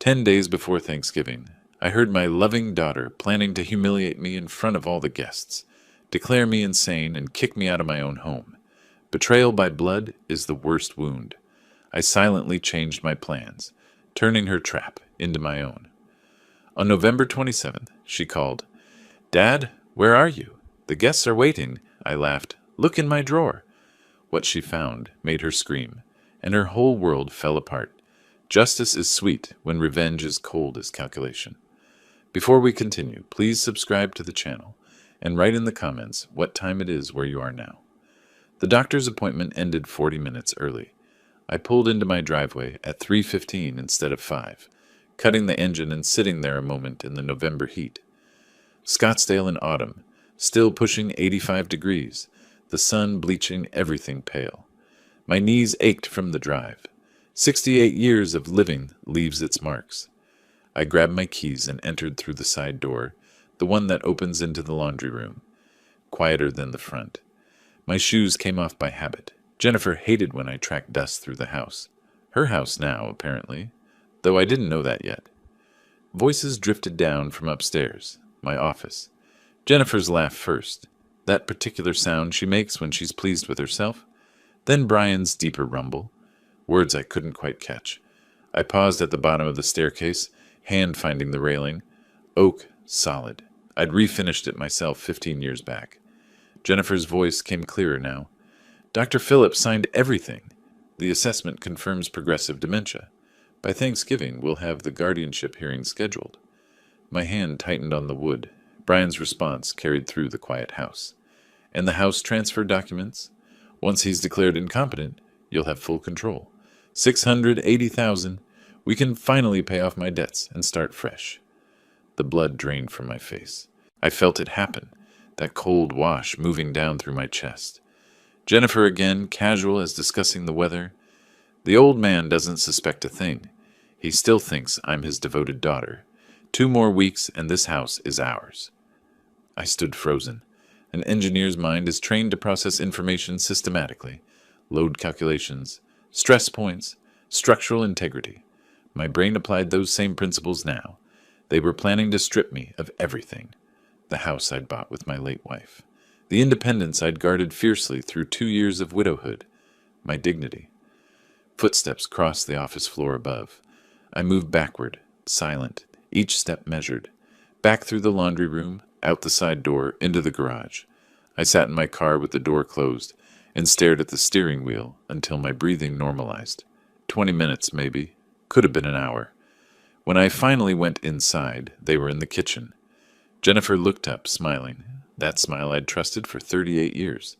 10 days before Thanksgiving, I heard my loving daughter planning to humiliate me in front of all the guests, declare me insane, and kick me out of my own home. Betrayal by blood is the worst wound. I silently changed my plans, turning her trap into my own. On November 27th, she called. "Dad, where are you? The guests are waiting." I laughed. "Look in my drawer." What she found made her scream, and her whole world fell apart. Justice is sweet when revenge is cold as calculation. Before we continue, please subscribe to the channel and write in the comments what time it is where you are now. The doctor's appointment ended 40 minutes early. I pulled into my driveway at 3:15 instead of 5, cutting the engine and sitting there a moment in the November heat. Scottsdale in autumn, still pushing 85 degrees, the sun bleaching everything pale. My knees ached from the drive. 68 years of living leaves its marks. I grabbed my keys and entered through the side door, the one that opens into the laundry room, quieter than the front. My shoes came off by habit. Jennifer hated when I tracked dust through the house. Her house now, apparently, though I didn't know that yet. Voices drifted down from upstairs, my office. Jennifer's laugh first, that particular sound she makes when she's pleased with herself. Then Brian's deeper rumble, words I couldn't quite catch. I paused at the bottom of the staircase, hand finding the railing. Oak, solid. I'd refinished it myself 15 years back. Jennifer's voice came clearer now. "Dr. Phillips signed everything. The assessment confirms progressive dementia. By Thanksgiving, we'll have the guardianship hearing scheduled." My hand tightened on the wood. Brian's response carried through the quiet house. "And the house transfer documents? Once he's declared incompetent, you'll have full control. 680,000. We can finally pay off my debts and start fresh." The blood drained from my face. I felt it happen, that cold wash moving down through my chest. Jennifer again, casual as discussing the weather. "The old man doesn't suspect a thing. He still thinks I'm his devoted daughter. 2 more weeks and this house is ours." I stood frozen. An engineer's mind is trained to process information systematically. Load calculations, stress points, structural integrity. My brain applied those same principles now. They were planning to strip me of everything. The house I'd bought with my late wife. The independence I'd guarded fiercely through 2 years of widowhood. My dignity. Footsteps crossed the office floor above. I moved backward, silent, each step measured. Back through the laundry room, out the side door, into the garage. I sat in my car with the door closed and stared at the steering wheel until my breathing normalized. 20 minutes, maybe. Could have been an hour. When I finally went inside, they were in the kitchen. Jennifer looked up, smiling. That smile I'd trusted for 38 years.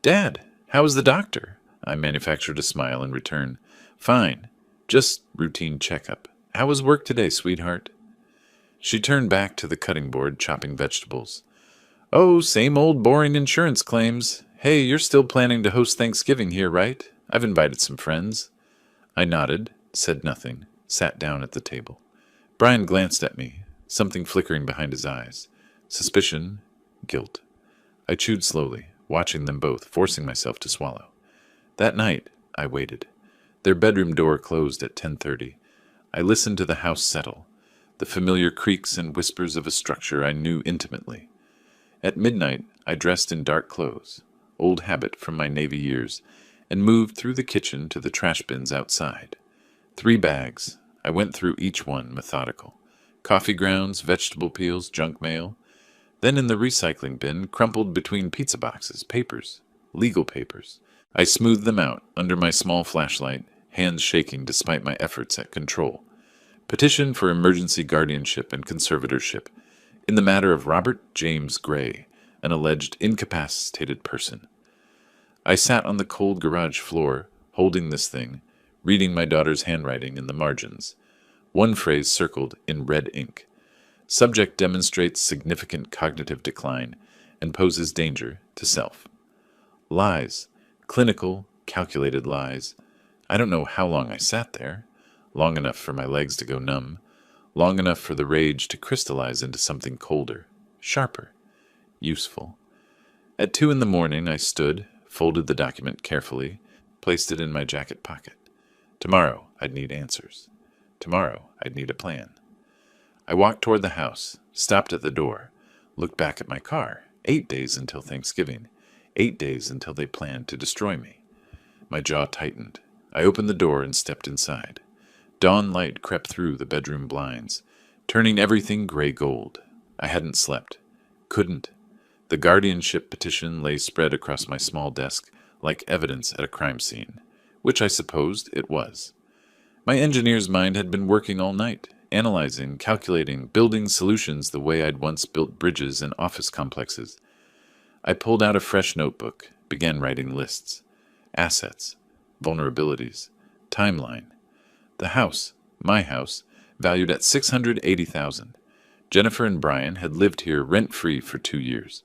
"Dad, how is the doctor?" I manufactured a smile in return. "Fine. Just routine checkup. How was work today, sweetheart?" She turned back to the cutting board, chopping vegetables. "Oh, same old boring insurance claims. Hey, you're still planning to host Thanksgiving here, right? I've invited some friends." I nodded, said nothing, sat down at the table. Brian glanced at me, something flickering behind his eyes. Suspicion, guilt. I chewed slowly, watching them both, forcing myself to swallow. That night, I waited. Their bedroom door closed at 10:30. I listened to the house settle, the familiar creaks and whispers of a structure I knew intimately. At midnight, I dressed in dark clothes, old habit from my Navy years, and moved through the kitchen to the trash bins outside. 3 bags. I went through each one, methodical. Coffee grounds, vegetable peels, junk mail. Then in the recycling bin, crumpled between pizza boxes, papers, legal papers. I smoothed them out under my small flashlight, hands shaking despite my efforts at control. Petition for emergency guardianship and conservatorship in the matter of Robert James Gray, an alleged incapacitated person. I sat on the cold garage floor, holding this thing, reading my daughter's handwriting in the margins. One phrase circled in red ink. Subject demonstrates significant cognitive decline and poses danger to self. Lies. Clinical, calculated lies. I don't know how long I sat there. Long enough for my legs to go numb. Long enough for the rage to crystallize into something colder, sharper, useful. At 2 a.m, I stood, folded the document carefully, placed it in my jacket pocket. Tomorrow, I'd need answers. Tomorrow, I'd need a plan. I walked toward the house, stopped at the door, looked back at my car. 8 days until Thanksgiving. 8 days until they planned to destroy me. My jaw tightened. I opened the door and stepped inside. Dawn light crept through the bedroom blinds, turning everything gray gold. I hadn't slept. Couldn't. The guardianship petition lay spread across my small desk like evidence at a crime scene, which I supposed it was. My engineer's mind had been working all night, analyzing, calculating, building solutions the way I'd once built bridges and office complexes. I pulled out a fresh notebook, began writing lists. Assets, vulnerabilities, timeline. The house, my house, valued at $680,000. Jennifer and Brian had lived here rent-free for 2 years.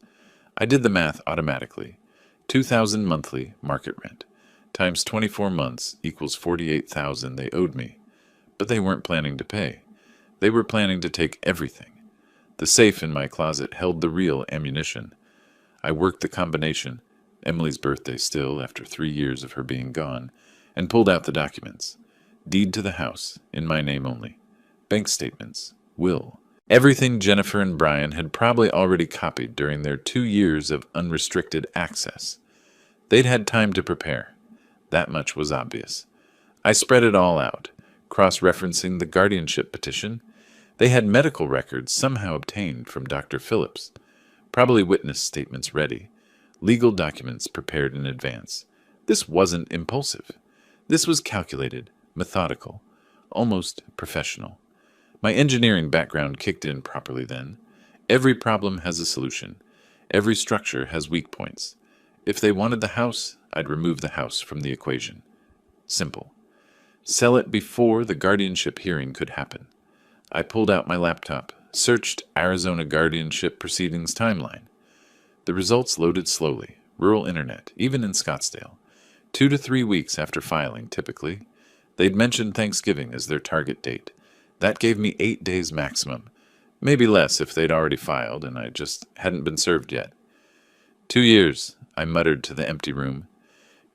I did the math automatically. $2,000 monthly market rent times 24 months equals $48,000 they owed me. But they weren't planning to pay. They were planning to take everything. The safe in my closet held the real ammunition. I worked the combination, Emily's birthday still after 3 years of her being gone, and pulled out the documents. Deed to the house, in my name only. Bank statements, will. Everything Jennifer and Brian had probably already copied during their 2 years of unrestricted access. They'd had time to prepare. That much was obvious. I spread it all out, cross-referencing the guardianship petition. They had medical records somehow obtained from Dr. Phillips, probably witness statements ready, legal documents prepared in advance. This wasn't impulsive. This was calculated, methodical, almost professional. My engineering background kicked in properly then. Every problem has a solution. Every structure has weak points. If they wanted the house, I'd remove the house from the equation. Simple. Sell it before the guardianship hearing could happen. I pulled out my laptop, searched Arizona guardianship proceedings timeline. The results loaded slowly, rural internet, even in Scottsdale. 2 to 3 weeks after filing, typically. They'd mentioned Thanksgiving as their target date. That gave me 8 days maximum. Maybe less if they'd already filed and I just hadn't been served yet. 2 years, I muttered to the empty room.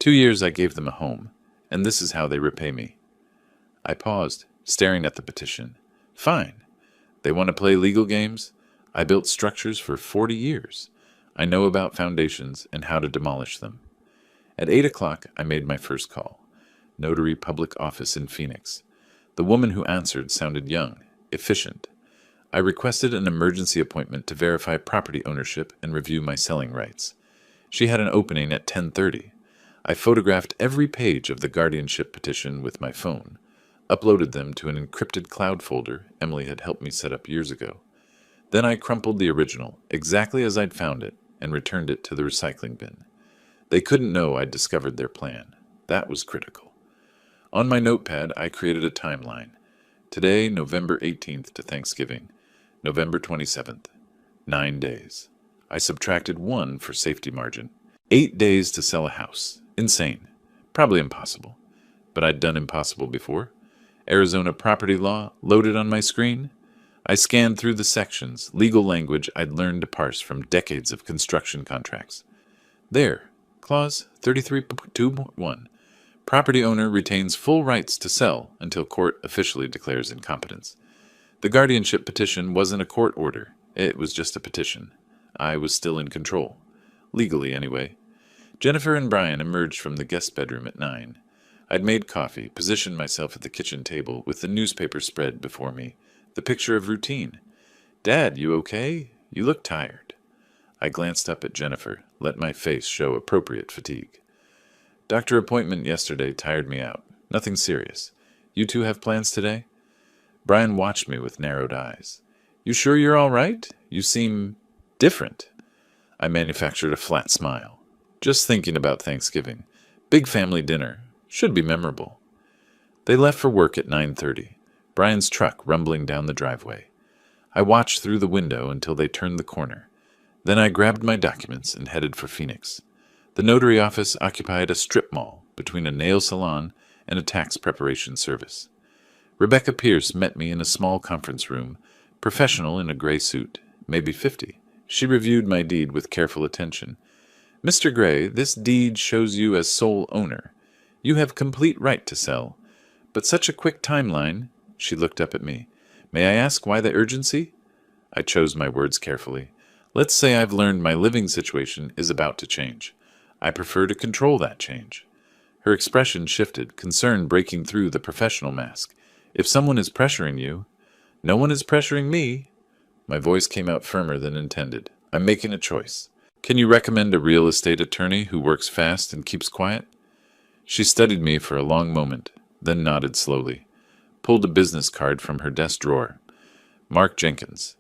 2 years I gave them a home, and this is how they repay me. I paused, staring at the petition. Fine. They want to play legal games? I built structures for 40 years. I know about foundations and how to demolish them. At 8 o'clock, I made my first call. Notary Public Office in Phoenix. The woman who answered sounded young, efficient. I requested an emergency appointment to verify property ownership and review my selling rights. She had an opening at 10:30. I photographed every page of the guardianship petition with my phone, uploaded them to an encrypted cloud folder Emily had helped me set up years ago. Then I crumpled the original, exactly as I'd found it, and returned it to the recycling bin. They couldn't know I'd discovered their plan. That was critical. On my notepad, I created a timeline. Today, November 18th to Thanksgiving. November 27th. 9 days. I subtracted 1 for safety margin. 8 days to sell a house. Insane. Probably impossible. But I'd done impossible before. Arizona property law loaded on my screen. I scanned through the sections, legal language I'd learned to parse from decades of construction contracts. There, Clause 33.2.1. Property owner retains full rights to sell until court officially declares incompetence. The guardianship petition wasn't a court order. It was just a petition. I was still in control. Legally, anyway. Jennifer and Brian emerged from the guest bedroom at 9. I'd made coffee, positioned myself at the kitchen table with the newspaper spread before me, the picture of routine. Dad, you okay? You look tired. I glanced up at Jennifer, let my face show appropriate fatigue. Doctor appointment yesterday tired me out. Nothing serious. You two have plans today? Brian watched me with narrowed eyes. You sure you're all right? You seem different. I manufactured a flat smile. Just thinking about Thanksgiving. Big family dinner. Should be memorable. They left for work at 9:30. Brian's truck rumbling down the driveway. I watched through the window until they turned the corner. Then I grabbed my documents and headed for Phoenix. The notary office occupied a strip mall between a nail salon and a tax preparation service. Rebecca Pierce met me in a small conference room, professional in a gray suit, maybe 50. She reviewed my deed with careful attention. Mr. Gray, this deed shows you as sole owner. You have complete right to sell, but such a quick timeline, She looked up at me. May I ask why the urgency? I chose my words carefully. Let's say I've learned my living situation is about to change. I prefer to control that change. Her expression shifted, concern breaking through the professional mask. If someone is pressuring you, no one is pressuring me. My voice came out firmer than intended. I'm making a choice. Can you recommend a real estate attorney who works fast and keeps quiet? She studied me for a long moment, then nodded slowly, pulled a business card from her desk drawer. Mark Jenkins,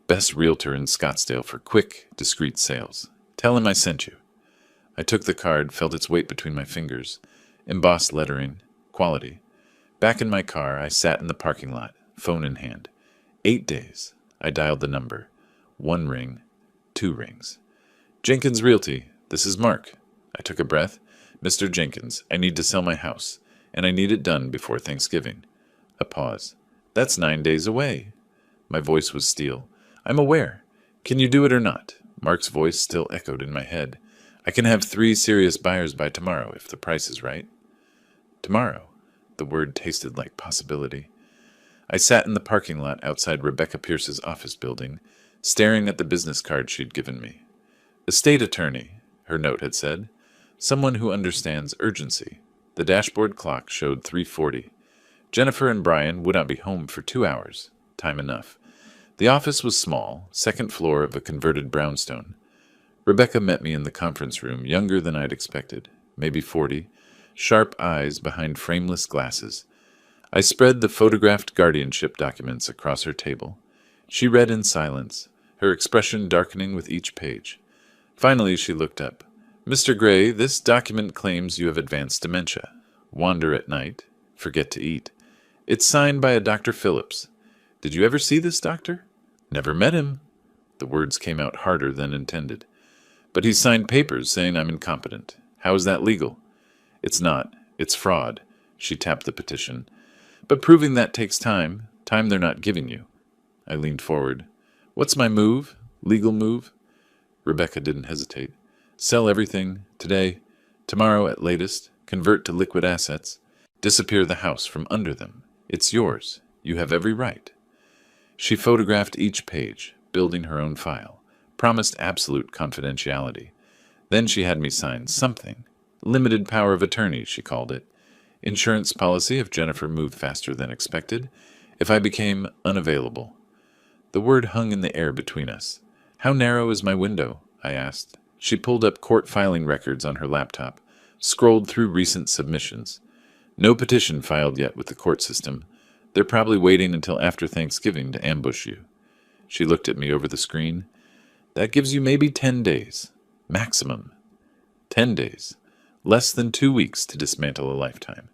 best realtor in Scottsdale for quick, discreet sales. Tell him I sent you. I took the card, felt its weight between my fingers. Embossed lettering, quality. Back in my car, I sat in the parking lot, phone in hand. 8 days. I dialed the number. 1 ring, 2 rings. Jenkins Realty, this is Mark. I took a breath. Mr. Jenkins, I need to sell my house, and I need it done before Thanksgiving. A pause. That's 9 days away. My voice was steel. I'm aware. Can you do it or not? Mark's voice still echoed in my head. I can have 3 serious buyers by tomorrow if the price is right. Tomorrow. The word tasted like possibility. I sat in the parking lot outside Rebecca Pierce's office building, staring at the business card she'd given me. Estate attorney, her note had said. Someone who understands urgency. The dashboard clock showed 3:40. Jennifer and Brian would not be home for 2 hours. Time enough. The office was small, second floor of a converted brownstone. Rebecca met me in the conference room, younger than I'd expected, maybe 40, sharp eyes behind frameless glasses. I spread the photographed guardianship documents across her table. She read in silence, her expression darkening with each page. Finally, she looked up. Mr. Gray, this document claims you have advanced dementia. Wander at night. Forget to eat. It's signed by a Dr. Phillips. Did you ever see this doctor? Never met him. The words came out harder than intended. But he signed papers saying I'm incompetent. How is that legal? It's not. It's fraud. She tapped the petition. But proving that takes time they're not giving you. I leaned forward. What's my move? Legal move? Rebecca didn't hesitate. Sell everything, today, tomorrow at latest, convert to liquid assets, disappear the house from under them. It's yours. You have every right. She photographed each page, building her own file, promised absolute confidentiality. Then she had me sign something. Limited power of attorney, she called it. Insurance policy if Jennifer moved faster than expected, if I became unavailable. The word hung in the air between us. How narrow is my window? I asked. She pulled up court filing records on her laptop, scrolled through recent submissions. No petition filed yet with the court system. They're probably waiting until after Thanksgiving to ambush you. She looked at me over the screen. That gives you maybe 10 days. Maximum. 10 days. Less than 2 weeks to dismantle a lifetime.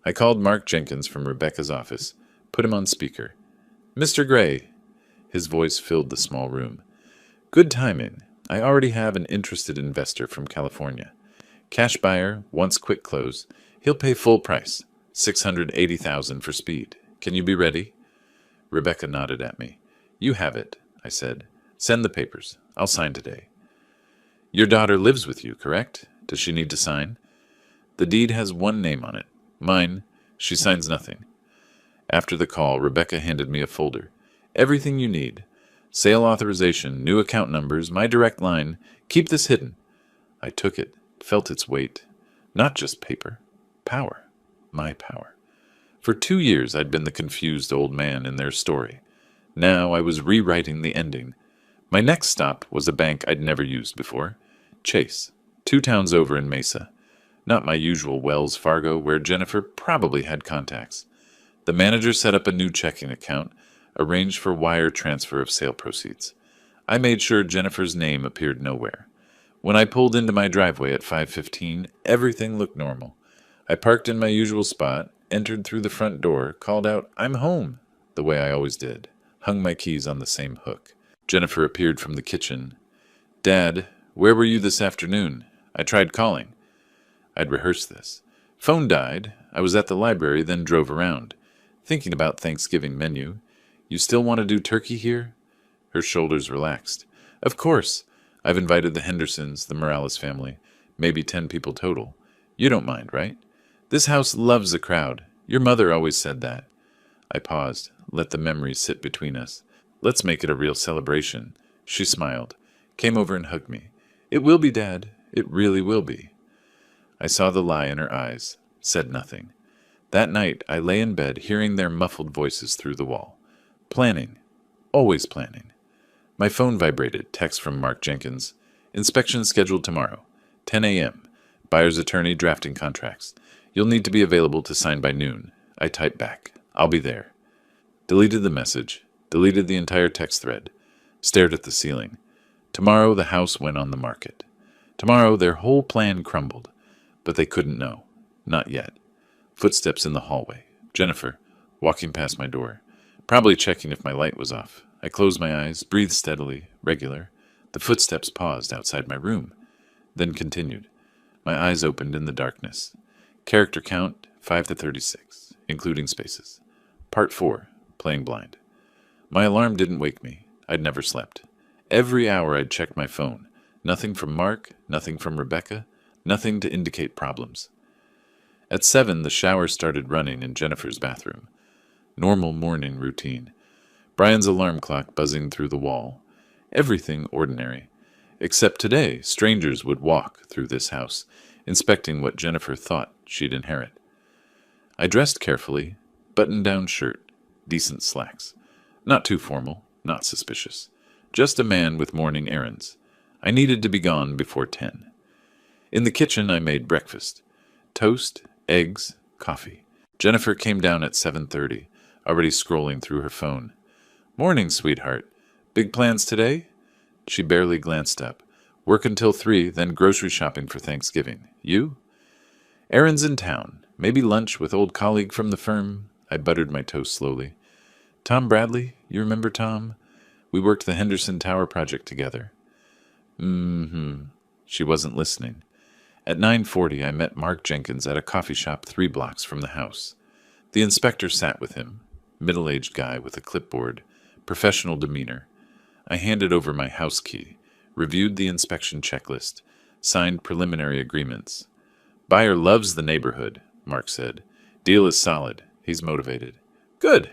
I called Mark Jenkins from Rebecca's office, put him on speaker. Mr. Gray. His voice filled the small room. Good timing. I already have an interested investor from California. Cash buyer, wants quick close. He'll pay full price, $680,000 for speed. Can you be ready? Rebecca nodded at me. You have it, I said. Send the papers. I'll sign today. Your daughter lives with you, correct? Does she need to sign? The deed has one name on it. Mine. She signs nothing. After the call, Rebecca handed me a folder. Everything you need. Sale authorization, new account numbers, my direct line. Keep this hidden. I took it, felt its weight. Not just paper. Power. My power. For 2 years I'd been the confused old man in their story. Now I was rewriting the ending. My next stop was a bank I'd never used before. Chase, 2 towns over in Mesa. Not my usual Wells Fargo, where Jennifer probably had contacts. The manager set up a new checking account, arranged for wire transfer of sale proceeds. I made sure Jennifer's name appeared nowhere. When I pulled into my driveway at 5:15, everything looked normal. I parked in my usual spot, entered through the front door, called out, "I'm home," the way I always did, hung my keys on the same hook. Jennifer appeared from the kitchen. "Dad, where were you this afternoon? I tried calling." I'd rehearsed this. Phone died. I was at the library, then drove around, thinking about Thanksgiving menu. You still want to do turkey here? Her shoulders relaxed. Of course. I've invited the Hendersons, the Morales family, maybe 10 people total. You don't mind, right? This house loves a crowd. Your mother always said that. I paused, let the memories sit between us. Let's make it a real celebration. She smiled, came over and hugged me. It will be, Dad. It really will be. I saw the lie in her eyes, said nothing. That night, I lay in bed, hearing their muffled voices through the wall. Planning. Always planning. My phone vibrated, text from Mark Jenkins. Inspection scheduled tomorrow, 10 a.m. Buyer's attorney drafting contracts. You'll need to be available to sign by noon. I typed back. I'll be there. Deleted the message. Deleted the entire text thread. Stared at the ceiling. Tomorrow the house went on the market. Tomorrow their whole plan crumbled. But they couldn't know. Not yet. Footsteps in the hallway. Jennifer, walking past my door. Probably checking if my light was off. I closed my eyes, breathed steadily, regular. The footsteps paused outside my room, then continued. My eyes opened in the darkness. Character count, 5 to 36, including spaces. Part 4, playing blind. My alarm didn't wake me. I'd never slept. Every hour I'd checked my phone. Nothing from Mark, nothing from Rebecca, nothing to indicate problems. At 7, the shower started running in Jennifer's bathroom. Normal morning routine. Brian's alarm clock buzzing through the wall. Everything ordinary. Except today, strangers would walk through this house, inspecting what Jennifer thought she'd inherit. I dressed carefully, button-down shirt, decent slacks. Not too formal, not suspicious. Just a man with morning errands. I needed to be gone before 10. In the kitchen, I made breakfast. Toast, eggs, coffee. Jennifer came down at 7:30, already scrolling through her phone. Morning, sweetheart. Big plans today? She barely glanced up. Work until 3, then grocery shopping for Thanksgiving. You? Errands in town. Maybe lunch with old colleague from the firm. I buttered my toast slowly. Tom Bradley? You remember Tom? We worked the Henderson Tower project together. She wasn't listening. At 9:40, I met Mark Jenkins at a coffee shop 3 blocks from the house. The inspector sat with him, middle-aged guy with a clipboard, professional demeanor. I handed over my house key, reviewed the inspection checklist, signed preliminary agreements. Buyer loves the neighborhood, Mark said. Deal is solid. He's motivated. Good.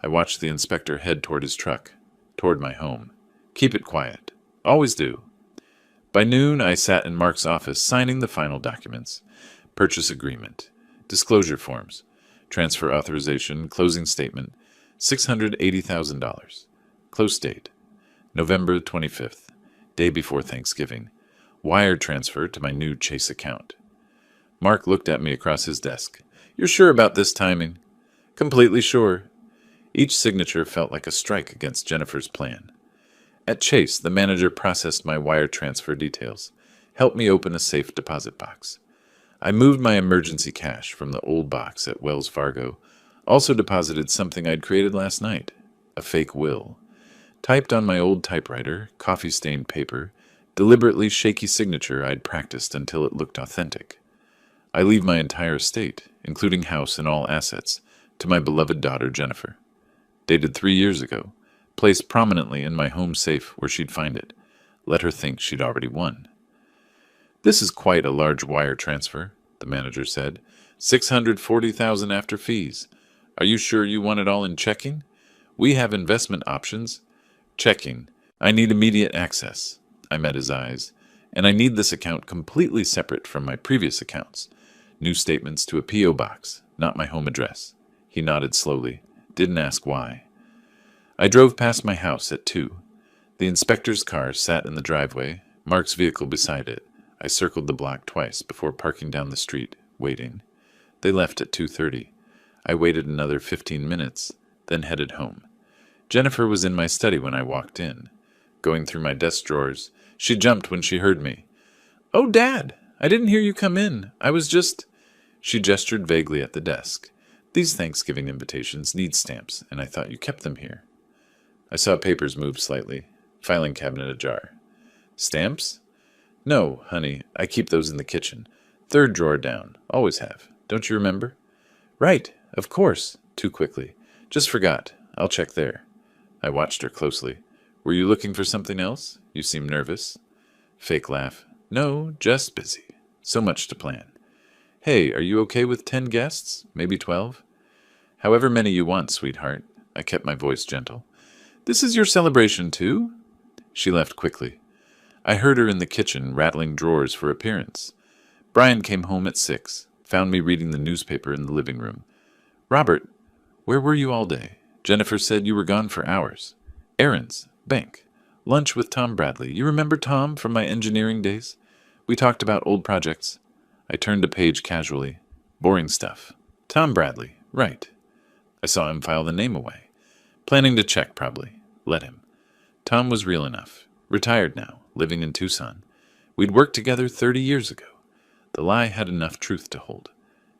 I watched the inspector head toward his truck, toward my home. Keep it quiet. Always do. By noon, I sat in Mark's office signing the final documents. Purchase agreement, disclosure forms, transfer authorization, closing statement, $680,000. Close date, November 25th, day before Thanksgiving. Wire transfer to my new Chase account. Mark looked at me across his desk. You're sure about this timing? Completely sure. Each signature felt like a strike against Jennifer's plan. At Chase, the manager processed my wire transfer details, helped me open a safe deposit box. I moved my emergency cash from the old box at Wells Fargo, also deposited something I'd created last night, a fake will. Typed on my old typewriter, coffee-stained paper, deliberately shaky signature I'd practiced until it looked authentic. I leave my entire estate, including house and all assets, to my beloved daughter Jennifer. Dated 3 years ago. Placed prominently in my home safe where she'd find it. Let her think she'd already won. This is quite a large wire transfer, the manager said. $640,000 after fees. Are you sure you want it all in checking? We have investment options. Checking. I need immediate access. I met his eyes. And I need this account completely separate from my previous accounts. New statements to a P.O. box, not my home address. He nodded slowly. Didn't ask why. I drove past my house at 2. The inspector's car sat in the driveway, Mark's vehicle beside it. I circled the block twice before parking down the street, waiting. They left at 2:30. I waited another 15 minutes, then headed home. Jennifer was in my study when I walked in. Going through my desk drawers, she jumped when she heard me. Oh, Dad, I didn't hear you come in. I was just... She gestured vaguely at the desk. These Thanksgiving invitations need stamps, and I thought you kept them here. I saw papers move slightly, filing cabinet ajar. Stamps? No, honey, I keep those in the kitchen. 3rd drawer down, always have. Don't you remember? Right, of course, too quickly. Just forgot. I'll check there. I watched her closely. Were you looking for something else? You seem nervous. Fake laugh. No, just busy. So much to plan. Hey, are you okay with 10 guests? Maybe 12? However many you want, sweetheart. I kept my voice gentle. This is your celebration, too? She left quickly. I heard her in the kitchen rattling drawers for appearance. Brian came home at 6, found me reading the newspaper in the living room. Robert, where were you all day? Jennifer said you were gone for hours. Errands, bank, lunch with Tom Bradley. You remember Tom from my engineering days? We talked about old projects. I turned a page casually. Boring stuff. Tom Bradley, right. I saw him file the name away. Planning to check, probably. Let him. Tom was real enough. Retired now, living in Tucson. We'd worked together 30 years ago. The lie had enough truth to hold.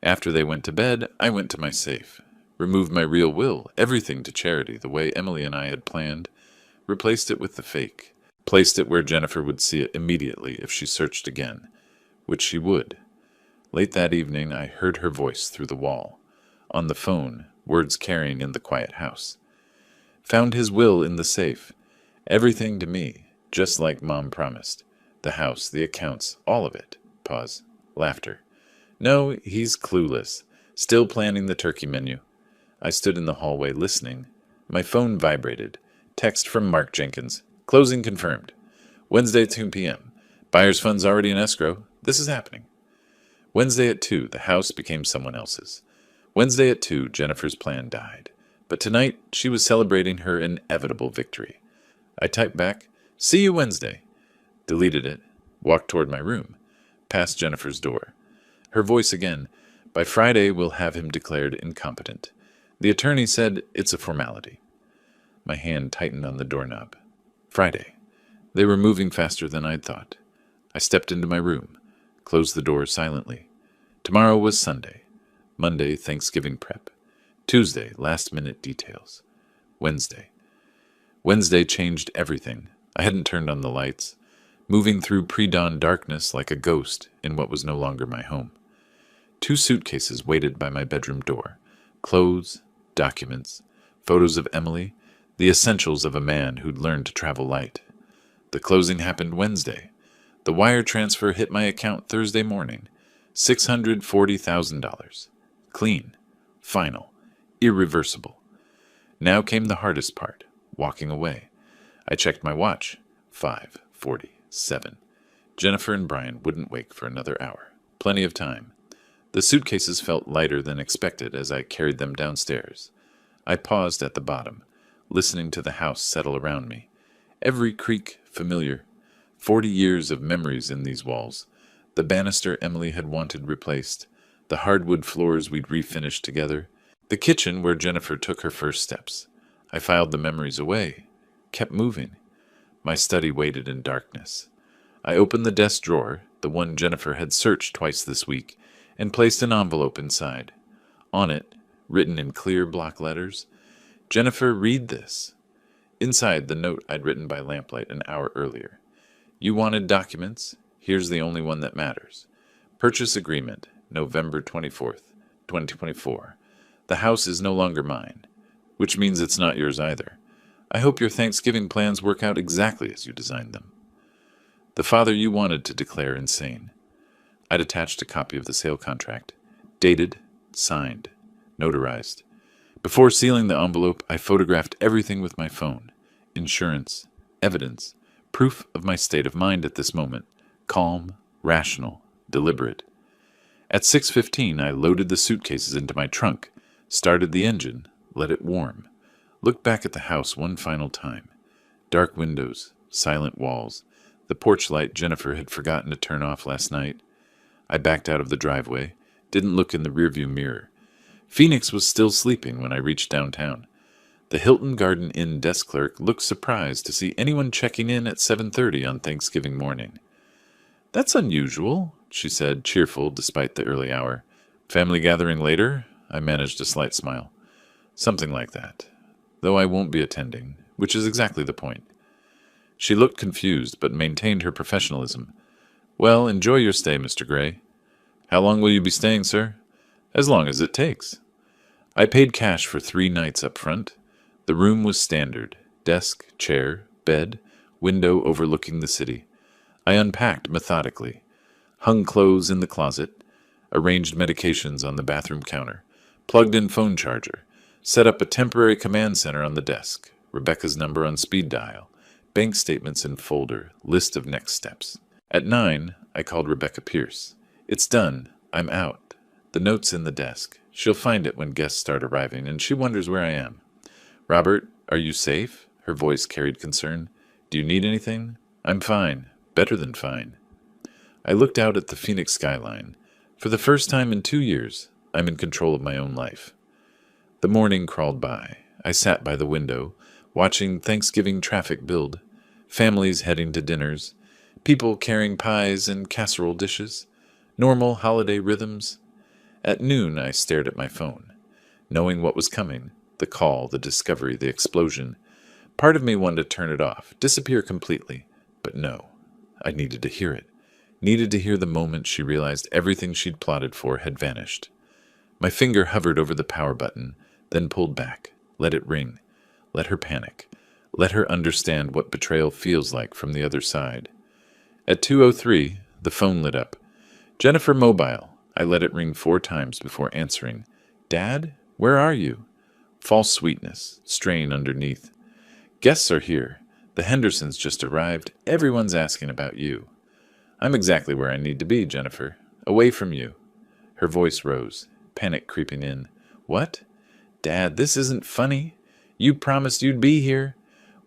After they went to bed, I went to my safe. Removed my real will, everything to charity, the way Emily and I had planned. Replaced it with the fake. Placed it where Jennifer would see it immediately if she searched again. Which she would. Late that evening, I heard her voice through the wall. On the phone, words carrying in the quiet house. Found his will in the safe. Everything to me, just like Mom promised. The house, the accounts, all of it. Pause. Laughter. No, he's clueless. Still planning the turkey menu. I stood in the hallway listening. My phone vibrated. Text from Mark Jenkins. Closing confirmed. Wednesday at 2 p.m. Buyer's funds already in escrow. This is happening. Wednesday at 2, the house became someone else's. Wednesday at 2, Jennifer's plan died. But tonight, she was celebrating her inevitable victory. I typed back, "See you Wednesday." Deleted it. Walked toward my room. Past Jennifer's door. Her voice again. By Friday, we'll have him declared incompetent. The attorney said it's a formality. My hand tightened on the doorknob. Friday. They were moving faster than I'd thought. I stepped into my room. Closed the door silently. Tomorrow was Sunday. Monday, Thanksgiving prep. Tuesday, last-minute details. Wednesday. Wednesday changed everything. I hadn't turned on the lights. Moving through pre-dawn darkness like a ghost in what was no longer my home. 2 suitcases waited by my bedroom door. Clothes, documents, photos of Emily, the essentials of a man who'd learned to travel light. The closing happened Wednesday. The wire transfer hit my account Thursday morning. $640,000. Clean. Final. Irreversible. Now came the hardest part, walking away. I checked my watch. 5:47. Jennifer and Brian wouldn't wake for another hour. Plenty of time. The suitcases felt lighter than expected as I carried them downstairs. I paused at the bottom, listening to the house settle around me. Every creak familiar. 40 years of memories in these walls. The banister Emily had wanted replaced. The hardwood floors we'd refinished together. The kitchen where Jennifer took her first steps. I filed the memories away. Kept moving. My study waited in darkness. I opened the desk drawer, the one Jennifer had searched twice this week, and placed an envelope inside. On it, written in clear block letters, "Jennifer, read this." Inside, the note I'd written by lamplight an hour earlier. You wanted documents? Here's the only one that matters. Purchase agreement, November 24th, 2024. The house is no longer mine, which means it's not yours either. I hope your Thanksgiving plans work out exactly as you designed them. The father you wanted to declare insane. I'd attached a copy of the sale contract. Dated, signed, notarized. Before sealing the envelope, I photographed everything with my phone. Insurance, evidence, proof of my state of mind at this moment. Calm, rational, deliberate. At 6:15, I loaded the suitcases into my trunk, started the engine, let it warm. Looked back at the house one final time. Dark windows, silent walls, the porch light Jennifer had forgotten to turn off last night. I backed out of the driveway, didn't look in the rearview mirror. Phoenix was still sleeping when I reached downtown. The Hilton Garden Inn desk clerk looked surprised to see anyone checking in at 7:30 on Thanksgiving morning. "That's unusual," she said, cheerful despite the early hour. "Family gathering later?" I managed a slight smile. "Something like that. Though I won't be attending, which is exactly the point." She looked confused, but maintained her professionalism. "Well, enjoy your stay, Mr. Gray." "How long will you be staying, sir?" "As long as it takes." I paid cash for 3 nights up front. The room was standard. Desk, chair, bed, window overlooking the city. I unpacked methodically. Hung clothes in the closet. Arranged medications on the bathroom counter. Plugged in phone charger. Set up a temporary command center on the desk. Rebecca's number on speed dial. Bank statements in folder. List of next steps. At 9, I called Rebecca Pierce. It's done. I'm out. The note's in the desk. She'll find it when guests start arriving, and she wonders where I am. Robert, are you safe? Her voice carried concern. Do you need anything? I'm fine. Better than fine. I looked out at the Phoenix skyline. For the first time in 2 years, I'm in control of my own life. The morning crawled by. I sat by the window, watching Thanksgiving traffic build, families heading to dinners, people carrying pies and casserole dishes, normal holiday rhythms. At noon, I stared at my phone, knowing what was coming, the call, the discovery, the explosion. Part of me wanted to turn it off, disappear completely, but no. I needed to hear it. Needed to hear the moment she realized everything she'd plotted for had vanished. My finger hovered over the power button, then pulled back. Let it ring. Let her panic. Let her understand what betrayal feels like from the other side. At 2:03, the phone lit up. Jennifer Mobile. I let it ring 4 times before answering. Dad, where are you? False sweetness, strain underneath. Guests are here. The Hendersons just arrived. Everyone's asking about you. I'm exactly where I need to be, Jennifer. Away from you. Her voice rose, panic creeping in. What? Dad, this isn't funny. You promised you'd be here.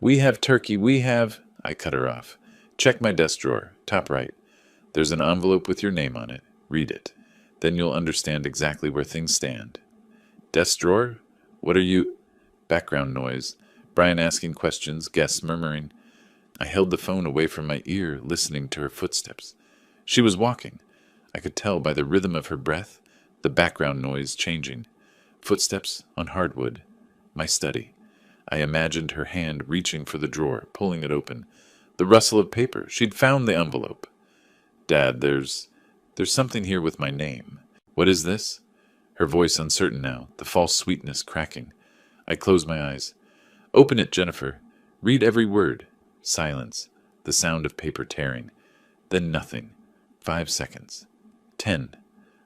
We have turkey, we have... I cut her off. Check my desk drawer, top right. There's an envelope with your name on it. Read it. Then you'll understand exactly where things stand. Desk drawer? What are you... Background noise. Brian asking questions, guests murmuring. I held the phone away from my ear, listening to her footsteps. She was walking. I could tell by the rhythm of her breath, the background noise changing. Footsteps on hardwood. My study. I imagined her hand reaching for the drawer, pulling it open. The rustle of paper. She'd found the envelope. Dad, there's something here with my name. What is this? Her voice uncertain now, the false sweetness cracking. I closed my eyes. Open it, Jennifer. Read every word. Silence. The sound of paper tearing. Then nothing. 5 seconds. 10.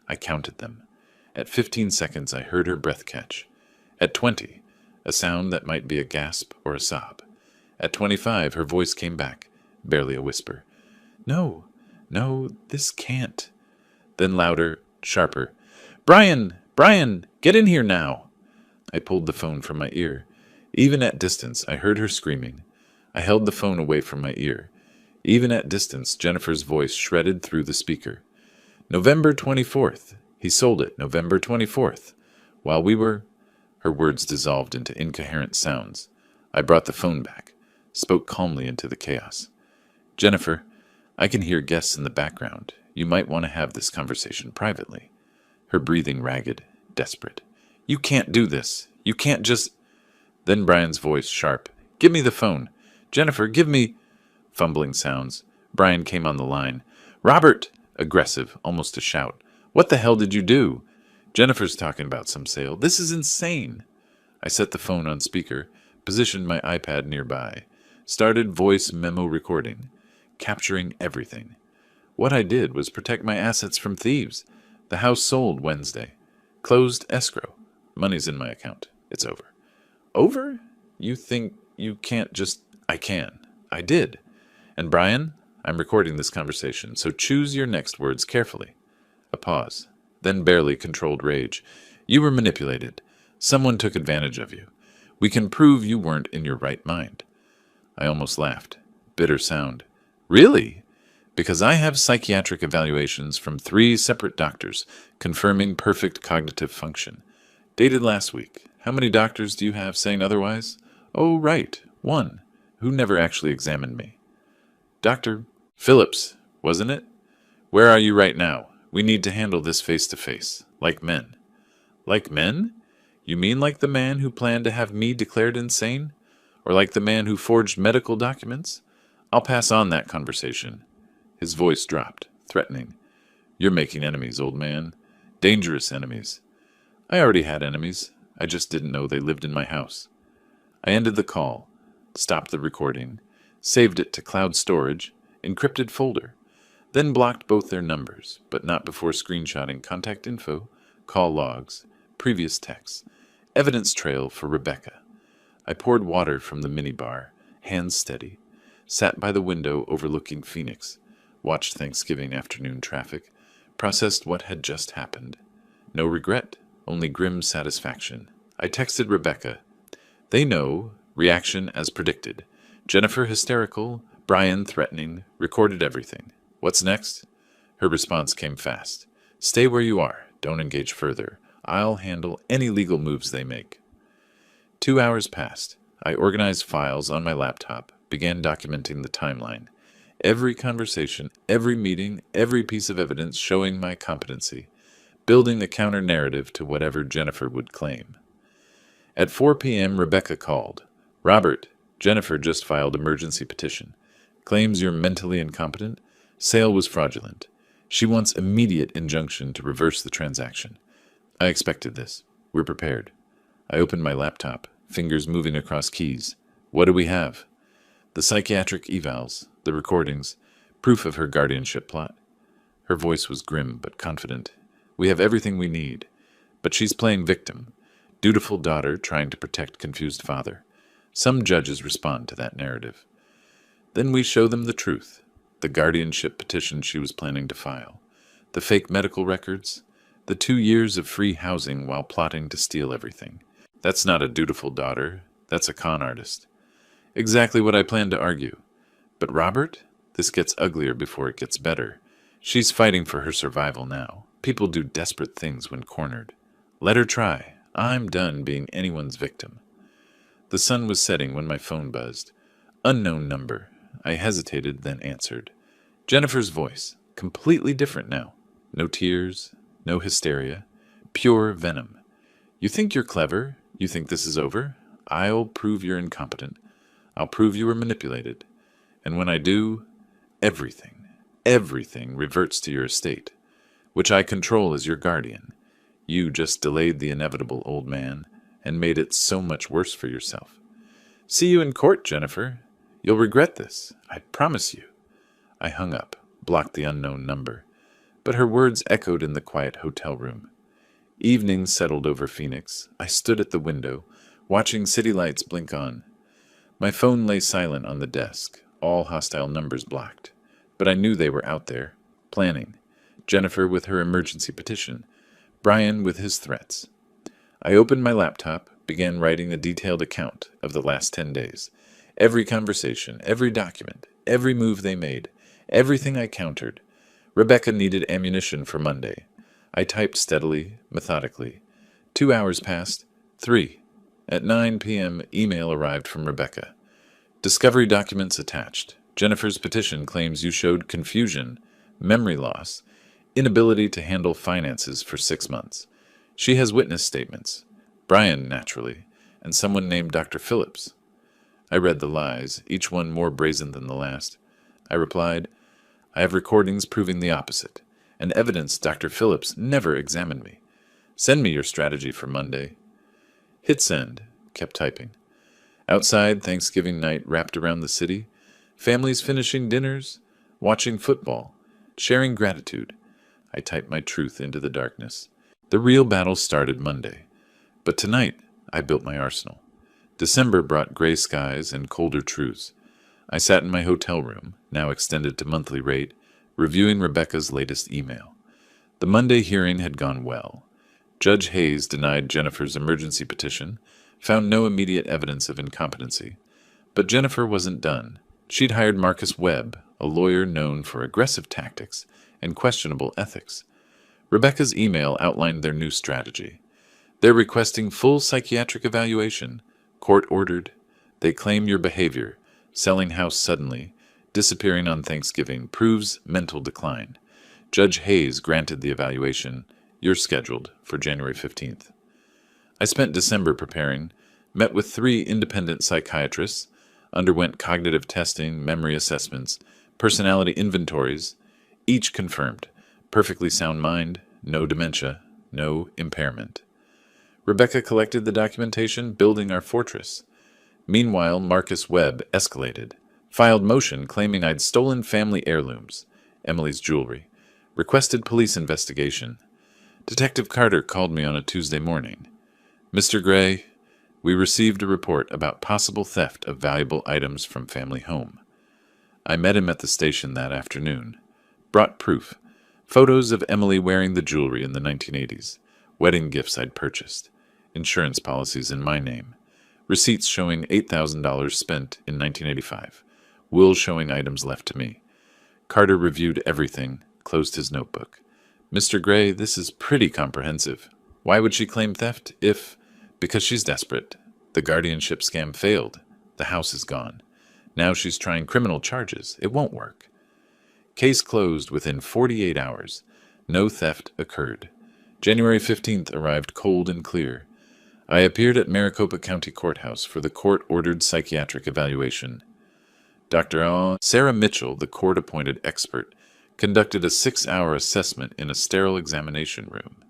I counted them. At 15 seconds, I heard her breath catch. At 20, a sound that might be a gasp or a sob. At 25, her voice came back, barely a whisper. No, this can't. Then louder, sharper. Brian, get in here now. I pulled the phone from my ear. Even at distance, I heard her screaming. I held the phone away from my ear. Even at distance, Jennifer's voice shredded through the speaker. November 24th. He sold it, November 24th. While we were... Her words dissolved into incoherent sounds. I brought the phone back, spoke calmly into the chaos. Jennifer, I can hear guests in the background. You might want to have this conversation privately. Her breathing ragged, desperate. You can't do this. You can't just... Then Brian's voice sharp. Give me the phone. Jennifer, give me... Fumbling sounds. Brian came on the line. Robert! Aggressive, almost a shout. What the hell did you do? Jennifer's talking about some sale. This is insane. I set the phone on speaker, positioned my iPad nearby, started voice memo recording, capturing everything. What I did was protect my assets from thieves. The house sold Wednesday. Closed escrow. Money's in my account. It's over. Over? You think you can't just... I can. I did. And Brian, I'm recording this conversation, so choose your next words carefully. A pause, then barely controlled rage. You were manipulated. Someone took advantage of you. We can prove you weren't in your right mind. I almost laughed. Bitter sound. Really? Because I have psychiatric evaluations from 3 separate doctors confirming perfect cognitive function. Dated last week. How many doctors do you have saying otherwise? Oh, right. 1, who never actually examined me. Dr. Phillips, wasn't it? Where are you right now? We need to handle this face-to-face, like men. Like men? You mean like the man who planned to have me declared insane? Or like the man who forged medical documents? I'll pass on that conversation. His voice dropped, threatening. You're making enemies, old man. Dangerous enemies. I already had enemies. I just didn't know they lived in my house. I ended the call, stopped the recording, saved it to cloud storage, encrypted folder, then blocked both their numbers, but not before screenshotting contact info, call logs, previous texts, Evidence trail for Rebecca. I poured water from the minibar, hands steady, sat by the window overlooking Phoenix, watched Thanksgiving afternoon traffic, processed what had just happened. No regret, only grim satisfaction. I texted Rebecca. They know, reaction as predicted. Jennifer hysterical, Brian threatening, recorded everything. What's next? Her response came fast. Stay where you are, don't engage further. I'll handle any legal moves they make. 2 hours passed. I organized files on my laptop, began documenting the timeline. Every conversation, every meeting, every piece of evidence showing my competency, building the counter-narrative to whatever Jennifer would claim. At 4 p.m., Rebecca called. Robert, Jennifer just filed emergency petition. Claims you're mentally incompetent. Sale was fraudulent. She wants immediate injunction to reverse the transaction. I expected this. We're prepared. I opened my laptop, fingers moving across keys. What do we have? The psychiatric evals, the recordings, proof of her guardianship plot. Her voice was grim but confident. We have everything we need. But she's playing victim. Dutiful daughter trying to protect confused father. Some judges respond to that narrative. Then we show them the truth. The guardianship petition she was planning to file. The fake medical records. The 2 years of free housing while plotting to steal everything. That's not a dutiful daughter. That's a con artist. Exactly what I planned to argue. But Robert? This gets uglier before it gets better. She's fighting for her survival now. People do desperate things when cornered. Let her try. I'm done being anyone's victim. The sun was setting when my phone buzzed. Unknown number. I hesitated, then answered. Jennifer's voice. Completely different now. No tears, no hysteria. Pure venom. You think you're clever? You think this is over? I'll prove you're incompetent. I'll prove you were manipulated. And when I do, everything reverts to your estate, which I control as your guardian. You just delayed the inevitable, old man, and made it so much worse for yourself. See you in court, Jennifer. You'll regret this, I promise you. I hung up, blocked the unknown number, but her words echoed in the quiet hotel room. Evening settled over Phoenix. I stood at the window, watching city lights blink on. My phone lay silent on the desk, all hostile numbers blocked. But I knew they were out there, planning. Jennifer with her emergency petition, Brian with his threats. I opened my laptop, began writing a detailed account of the last 10 days. Every conversation, every document, every move they made, everything I countered. Rebecca needed ammunition for Monday. I typed steadily, methodically. 2 hours passed. 3. At 9 p.m., email arrived from Rebecca. Discovery documents attached. Jennifer's petition claims you showed confusion, memory loss, inability to handle finances for 6 months. She has witness statements. Brian, naturally, and someone named Dr. Phillips. I read the lies, each one more brazen than the last. I replied, I have recordings proving the opposite, and evidence Dr. Phillips never examined me. Send me your strategy for Monday. Hit send. Kept typing. Outside, Thanksgiving night wrapped around the city, families finishing dinners, watching football, sharing gratitude. I typed my truth into the darkness. The real battle started Monday. But tonight, I built my arsenal. December brought gray skies and colder truths. I sat in my hotel room, now extended to monthly rate, reviewing Rebecca's latest email. The Monday hearing had gone well. Judge Hayes denied Jennifer's emergency petition, found no immediate evidence of incompetency. But Jennifer wasn't done. She'd hired Marcus Webb, a lawyer known for aggressive tactics and questionable ethics. Rebecca's email outlined their new strategy. They're requesting full psychiatric evaluation, court-ordered. They claim your behavior, selling house suddenly, disappearing on Thanksgiving, proves mental decline. Judge Hayes granted the evaluation. You're scheduled for January 15th. I spent December preparing, met with 3 independent psychiatrists, underwent cognitive testing, memory assessments, personality inventories, each confirmed. Perfectly sound mind, no dementia, no impairment. Rebecca collected the documentation, building our fortress. Meanwhile, Marcus Webb escalated, filed motion claiming I'd stolen family heirlooms, Emily's jewelry, requested police investigation. Detective Carter called me on a Tuesday morning. Mr. Gray, we received a report about possible theft of valuable items from family home. I met him at the station that afternoon. Brought proof. Photos of Emily wearing the jewelry in the 1980s. Wedding gifts I'd purchased. Insurance policies in my name. Receipts showing $8,000 spent in 1985. Will showing items left to me. Carter reviewed everything, closed his notebook. Mr. Gray, this is pretty comprehensive. Why would she claim theft if... Because she's desperate. The guardianship scam failed. The house is gone. Now she's trying criminal charges. It won't work. Case closed within 48 hours. No theft occurred. January 15th arrived cold and clear. I appeared at Maricopa County Courthouse for the court-ordered psychiatric evaluation. Dr. Sarah Mitchell, the court-appointed expert, conducted a 6-hour assessment in a sterile examination room.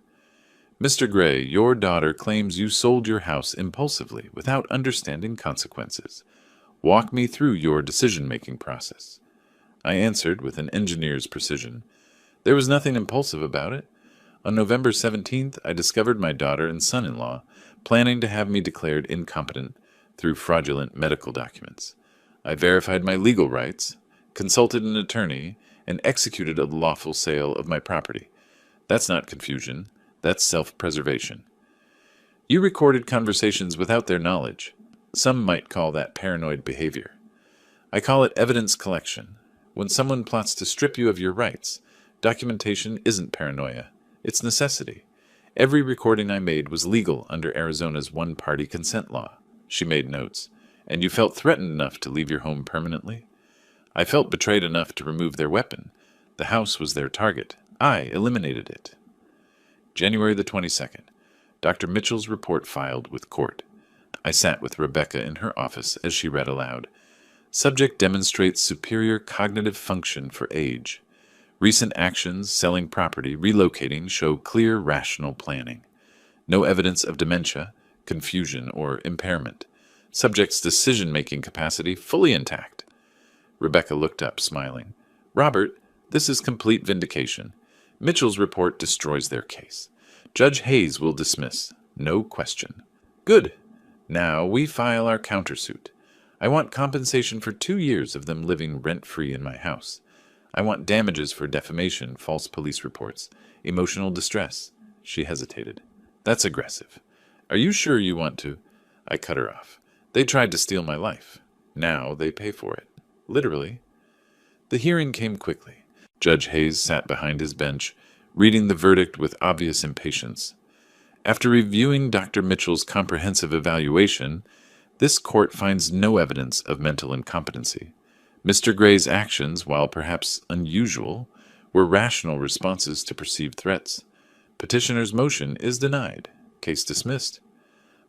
Mr. Gray, your daughter claims you sold your house impulsively without understanding consequences. Walk me through your decision-making process. I answered with an engineer's precision. There was nothing impulsive about it. On November 17th, I discovered my daughter and son-in-law planning to have me declared incompetent through fraudulent medical documents. I verified my legal rights, consulted an attorney, and executed a lawful sale of my property. That's not confusion. That's self-preservation. You recorded conversations without their knowledge. Some might call that paranoid behavior. I call it evidence collection. When someone plots to strip you of your rights, documentation isn't paranoia. It's necessity. Every recording I made was legal under Arizona's one-party consent law. She made notes. And you felt threatened enough to leave your home permanently? I felt betrayed enough to remove their weapon. The house was their target. I eliminated it. January the 22nd. Dr. Mitchell's report filed with court. I sat with Rebecca in her office as she read aloud. Subject demonstrates superior cognitive function for age. Recent actions, selling property, relocating, show clear rational planning. No evidence of dementia, confusion, or impairment. Subject's decision-making capacity fully intact. Rebecca looked up, smiling. Robert, this is complete vindication. Mitchell's report destroys their case. Judge Hayes will dismiss. No question. Good. Now we file our countersuit. I want compensation for 2 years of them living rent-free in my house. I want damages for defamation, false police reports, emotional distress. She hesitated. That's aggressive. Are you sure you want to? I cut her off. They tried to steal my life. Now they pay for it. Literally. The hearing came quickly. Judge Hayes sat behind his bench, reading the verdict with obvious impatience. After reviewing Dr. Mitchell's comprehensive evaluation, this court finds no evidence of mental incompetency. Mr. Gray's actions, while perhaps unusual, were rational responses to perceived threats. Petitioner's motion is denied. Case dismissed.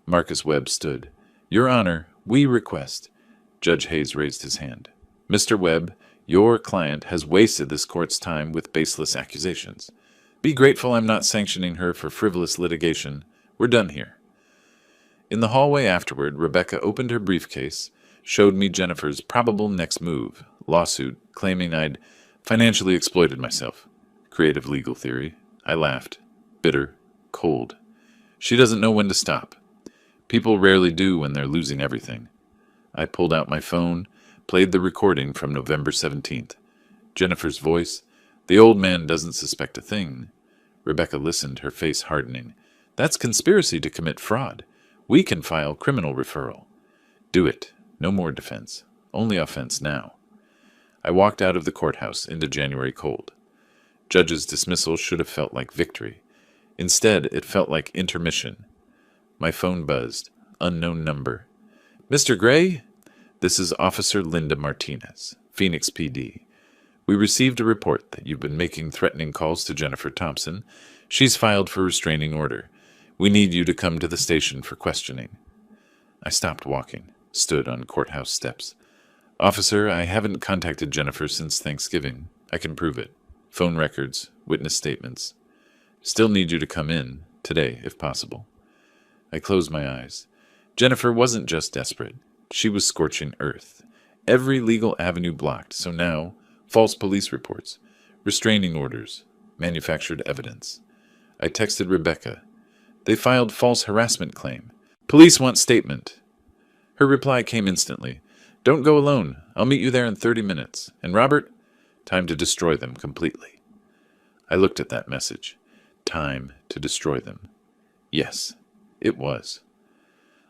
Marcus Webb stood. Your Honor, we request. Judge Hayes raised his hand. Mr. Webb, your client has wasted this court's time with baseless accusations. Be grateful I'm not sanctioning her for frivolous litigation. We're done here. In the hallway afterward, Rebecca opened her briefcase, showed me Jennifer's probable next move, lawsuit, claiming I'd financially exploited myself. Creative legal theory. I laughed. Bitter. Cold. She doesn't know when to stop. People rarely do when they're losing everything. I pulled out my phone, played the recording from November 17th. Jennifer's voice. The old man doesn't suspect a thing. Rebecca listened, her face hardening. That's conspiracy to commit fraud. We can file criminal referral. Do it. No more defense. Only offense now. I walked out of the courthouse into January cold. Judge's dismissal should have felt like victory. Instead, it felt like intermission. My phone buzzed. Unknown number. Mr. Gray? This is Officer Linda Martinez, Phoenix PD. We received a report that you've been making threatening calls to Jennifer Thompson. She's filed for restraining order. We need you to come to the station for questioning. I stopped walking, stood on courthouse steps. Officer, I haven't contacted Jennifer since Thanksgiving. I can prove it. Phone records, witness statements. Still need you to come in, today, if possible. I closed my eyes. Jennifer wasn't just desperate. She was scorching earth. Every legal avenue blocked, so now, false police reports, restraining orders, manufactured evidence. I texted Rebecca. They filed false harassment claim. Police want statement. Her reply came instantly. Don't go alone. I'll meet you there in 30 minutes. And Robert, time to destroy them completely. I looked at that message. Time to destroy them. Yes, it was.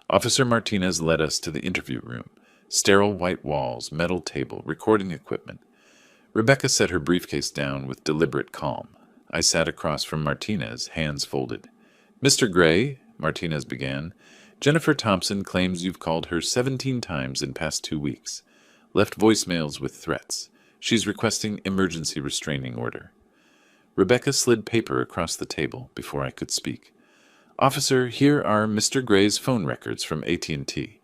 Officer Martinez led us to the interview room. Sterile white walls, metal table, recording equipment. Rebecca set her briefcase down with deliberate calm. I sat across from Martinez, hands folded. Mr. Gray, Martinez began, Jennifer Thompson claims you've called her 17 times in past 2 weeks. Left voicemails with threats. She's requesting emergency restraining order. Rebecca slid paper across the table before I could speak. Officer, here are Mr. Gray's phone records from AT&T.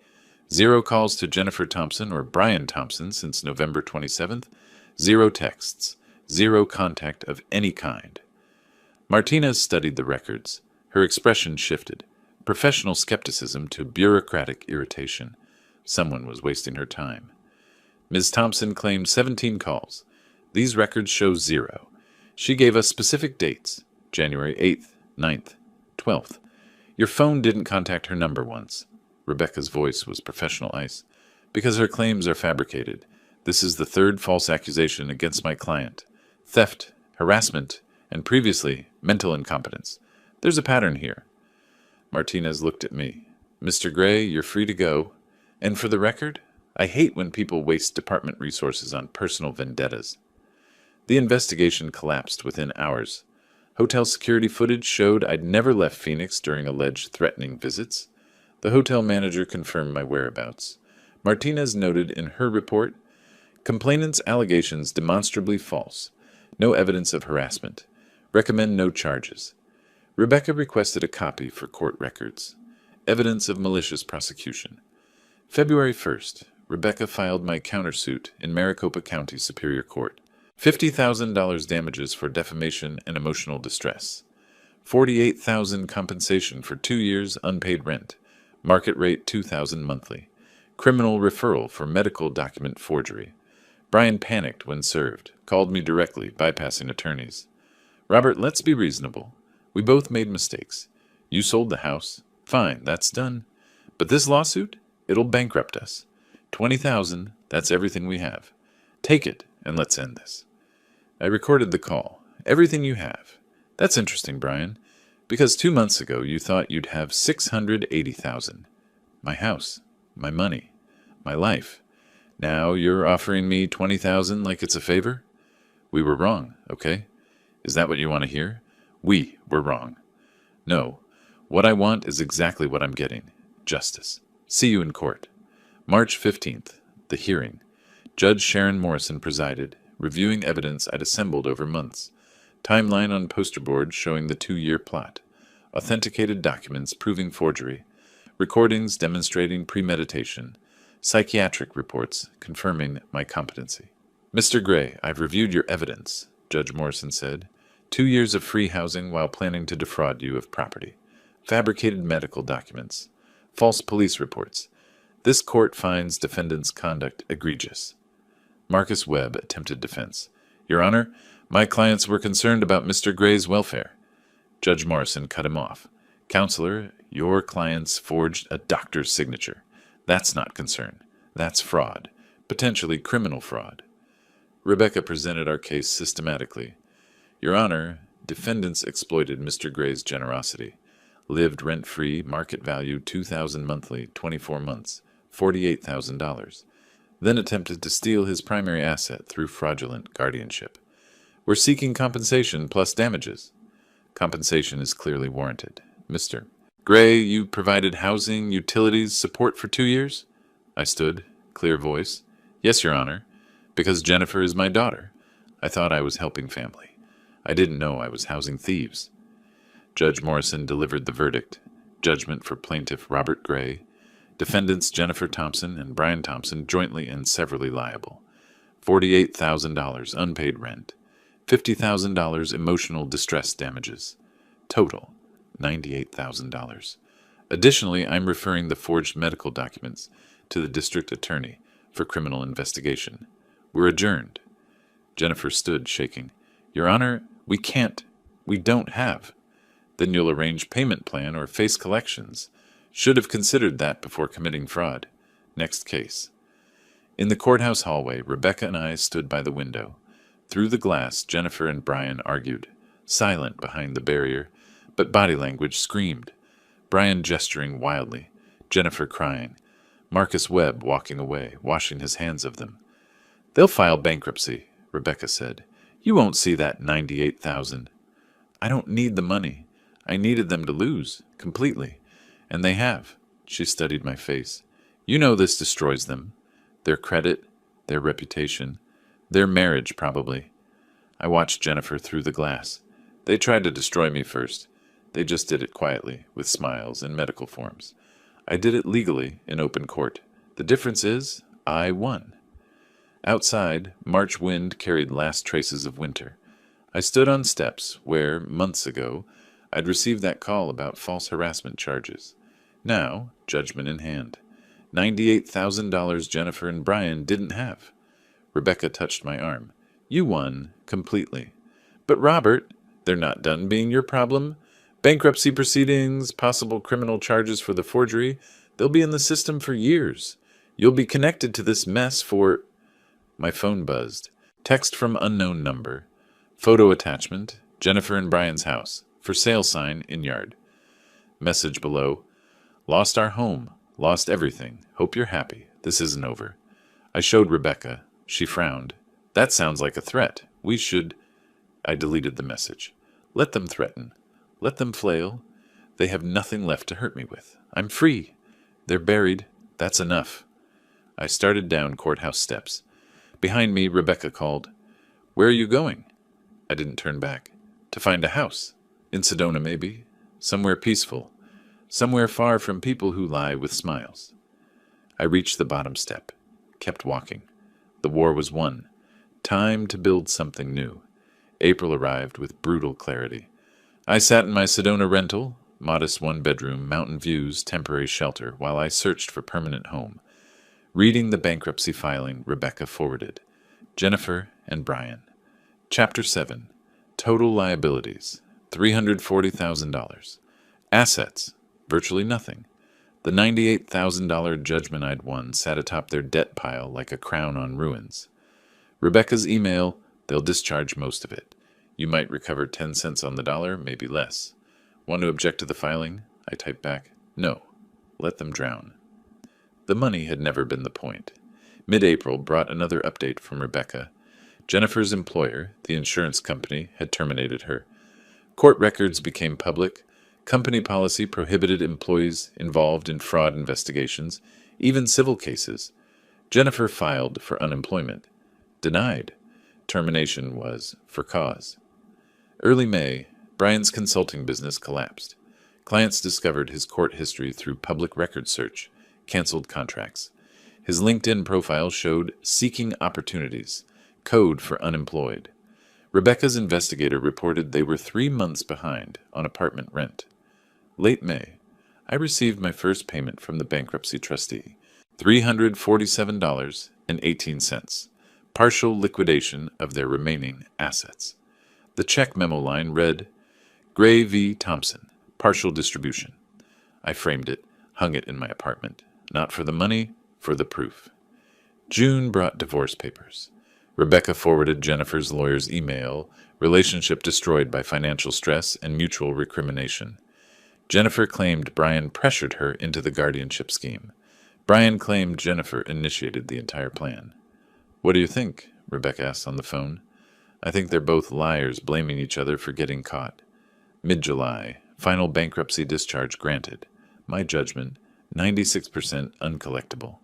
0 calls to Jennifer Thompson or Brian Thompson since November 27th. 0 texts. 0 contact of any kind. Martinez studied the records. Her expression shifted. Professional skepticism to bureaucratic irritation. Someone was wasting her time. Ms. Thompson claimed 17 calls. These records show 0. She gave us specific dates. January 8th, 9th, 12th. Your phone didn't contact her number once. Rebecca's voice was professional ice. Because her claims are fabricated. This is the 3rd false accusation against my client. Theft, harassment, and previously, mental incompetence. There's a pattern here. Martinez looked at me. Mr. Gray, you're free to go. And for the record, I hate when people waste department resources on personal vendettas. The investigation collapsed within hours. Hotel security footage showed I'd never left Phoenix during alleged threatening visits. The hotel manager confirmed my whereabouts. Martinez noted in her report, complainant's allegations demonstrably false. No evidence of harassment. Recommend no charges. Rebecca requested a copy for court records. Evidence of malicious prosecution. February 1st, Rebecca filed my countersuit in Maricopa County Superior Court. $50,000 damages for defamation and emotional distress. $48,000 compensation for 2 years unpaid rent. Market rate $2,000 monthly. Criminal referral for medical document forgery. Brian panicked when served, called me directly, bypassing attorneys. Robert, let's be reasonable. We both made mistakes. You sold the house. Fine, that's done. But this lawsuit? It'll bankrupt us. $20,000, that's everything we have. Take it, and let's end this. I recorded the call. Everything you have. That's interesting, Brian, because 2 months ago you thought you'd have $680,000. My house, my money, my life. Now you're offering me $20,000 like it's a favor? We were wrong, okay? Is that what you want to hear? We were wrong. No, what I want is exactly what I'm getting. Justice. See you in court. March 15th, the hearing. Judge Sharon Morrison presided, reviewing evidence I'd assembled over months. Timeline on poster board showing the 2-year plot. Authenticated documents proving forgery. Recordings demonstrating premeditation. Psychiatric reports confirming my competency. Mr. Gray, I've reviewed your evidence, Judge Morrison said. 2 years of free housing while planning to defraud you of property. Fabricated medical documents. False police reports. This court finds defendant's conduct egregious. Marcus Webb attempted defense. Your Honor, my clients were concerned about Mr. Gray's welfare. Judge Morrison cut him off. Counselor, your clients forged a doctor's signature. That's not concern. That's fraud. Potentially criminal fraud. Rebecca presented our case systematically. Your Honor, defendants exploited Mr. Gray's generosity. Lived rent-free, market value $2,000 monthly, 24 months, $48,000. Then attempted to steal his primary asset through fraudulent guardianship. We're seeking compensation plus damages. Compensation is clearly warranted. Mr. Gray, you provided housing, utilities, support for 2 years? I stood, clear voice. Yes, Your Honor, because Jennifer is my daughter. I thought I was helping family. I didn't know I was housing thieves. Judge Morrison delivered the verdict. Judgment for plaintiff Robert Gray. Defendants Jennifer Thompson and Brian Thompson jointly and severally liable. $48,000 unpaid rent. $50,000 emotional distress damages. Total, $98,000. Additionally, I'm referring the forged medical documents to the district attorney for criminal investigation. We're adjourned. Jennifer stood, shaking. Your Honor, we don't have. Then you'll arrange payment plan or face collections. Should have considered that before committing fraud. Next case. In the courthouse hallway, Rebecca and I stood by the window. Through the glass, Jennifer and Brian argued, silent behind the barrier, but body language screamed. Brian gesturing wildly, Jennifer crying, Marcus Webb walking away, washing his hands of them. They'll file bankruptcy, Rebecca said. You won't see that 98,000. I don't need the money. I needed them to lose, completely. And they have. She studied my face. You know this destroys them. Their credit, their reputation, their marriage, probably. I watched Jennifer through the glass. They tried to destroy me first. They just did it quietly, with smiles and medical forms. I did it legally, in open court. The difference is, I won. Outside, March wind carried last traces of winter. I stood on steps where, months ago, I'd received that call about false harassment charges. Now, judgment in hand. $98,000 Jennifer and Brian didn't have. Rebecca touched my arm. You won, completely. But Robert, they're not done being your problem. Bankruptcy proceedings, possible criminal charges for the forgery, they'll be in the system for years. You'll be connected to this mess for... My phone buzzed. Text from unknown number. Photo attachment, Jennifer and Brian's house. For sale sign in yard. Message below. Lost our home. Lost everything. Hope you're happy. This isn't over. I showed Rebecca. She frowned. That sounds like a threat. We should... I deleted the message. Let them threaten. Let them flail. They have nothing left to hurt me with. I'm free. They're buried. That's enough. I started down courthouse steps. Behind me, Rebecca called. Where are you going? I didn't turn back. To find a house. In Sedona, maybe. Somewhere peaceful. Somewhere far from people who lie with smiles. I reached the bottom step. Kept walking. The war was won. Time to build something new. April arrived with brutal clarity. I sat in my Sedona rental, modest one-bedroom, mountain views, temporary shelter, while I searched for permanent home. Reading the bankruptcy filing Rebecca forwarded. Jennifer and Brian. Chapter 7. Total liabilities. $340,000. Assets. Virtually nothing. The $98,000 judgment I'd won sat atop their debt pile like a crown on ruins. Rebecca's email, they'll discharge most of it. You might recover 10 cents on the dollar, maybe less. Want to object to the filing? I typed back. No. Let them drown. The money had never been the point. Mid-April brought another update from Rebecca. Jennifer's employer, the insurance company, had terminated her. Court records became public. Company policy prohibited employees involved in fraud investigations, even civil cases. Jennifer filed for unemployment. Denied. Termination was for cause. Early May, Brian's consulting business collapsed. Clients discovered his court history through public record search, canceled contracts. His LinkedIn profile showed seeking opportunities, code for unemployed. Rebecca's investigator reported they were 3 months behind on apartment rent. Late May, I received my first payment from the bankruptcy trustee, $347.18, partial liquidation of their remaining assets. The check memo line read, Gray v. Thompson, partial distribution. I framed it, hung it in my apartment. Not for the money, for the proof. June brought divorce papers. Rebecca forwarded Jennifer's lawyer's email, relationship destroyed by financial stress and mutual recrimination. Jennifer claimed Brian pressured her into the guardianship scheme. Brian claimed Jennifer initiated the entire plan. What do you think? Rebecca asked on the phone. I think they're both liars blaming each other for getting caught. Mid-July, final bankruptcy discharge granted. My judgment, 96% uncollectible.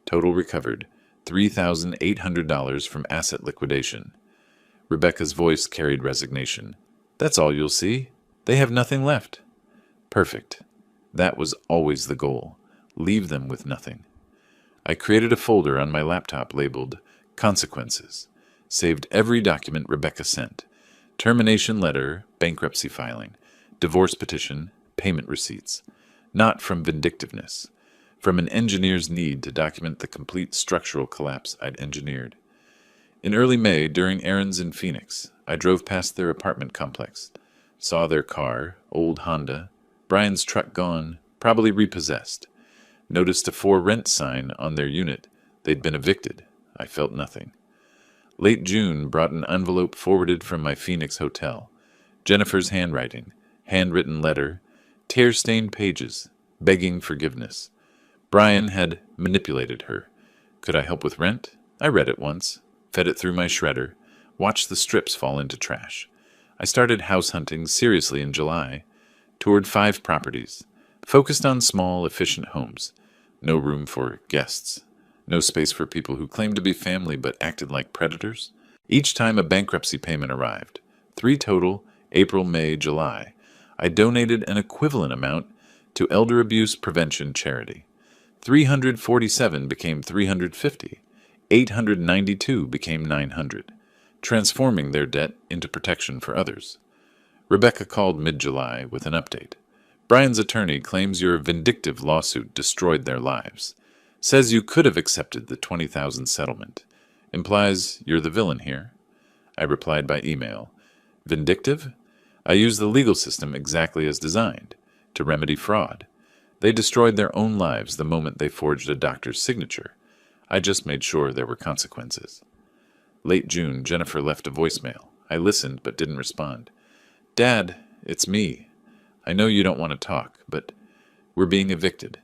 Total recovered, $3,800 from asset liquidation. Rebecca's voice carried resignation. That's all you'll see. They have nothing left. Perfect. That was always the goal. Leave them with nothing. I created a folder on my laptop labeled Consequences. Saved every document Rebecca sent. Termination letter, bankruptcy filing, divorce petition, payment receipts. Not from vindictiveness. From an engineer's need to document the complete structural collapse I'd engineered. In early May, during errands in Phoenix, I drove past their apartment complex. Saw their car, old Honda. Brian's truck gone, probably repossessed. Noticed a for rent sign on their unit. They'd been evicted. I felt nothing. Late June brought an envelope forwarded from my Phoenix hotel. Jennifer's handwriting, handwritten letter, tear-stained pages, begging forgiveness. Brian had manipulated her. Could I help with rent? I read it once, fed it through my shredder, watched the strips fall into trash. I started house hunting seriously in July, toured 5 properties, focused on small, efficient homes. No room for guests. No space for people who claimed to be family but acted like predators. Each time a bankruptcy payment arrived, 3 total, April, May, July, I donated an equivalent amount to elder abuse prevention charity. 347 became 350. 892 became 900, transforming their debt into protection for others. Rebecca called mid-July with an update. Brian's attorney claims your vindictive lawsuit destroyed their lives. Says you could have accepted the $20,000 settlement. Implies you're the villain here. I replied by email. Vindictive? I use the legal system exactly as designed, to remedy fraud. They destroyed their own lives the moment they forged a doctor's signature. I just made sure there were consequences. Late June, Jennifer left a voicemail. I listened but didn't respond. Dad, it's me. I know you don't want to talk, but we're being evicted.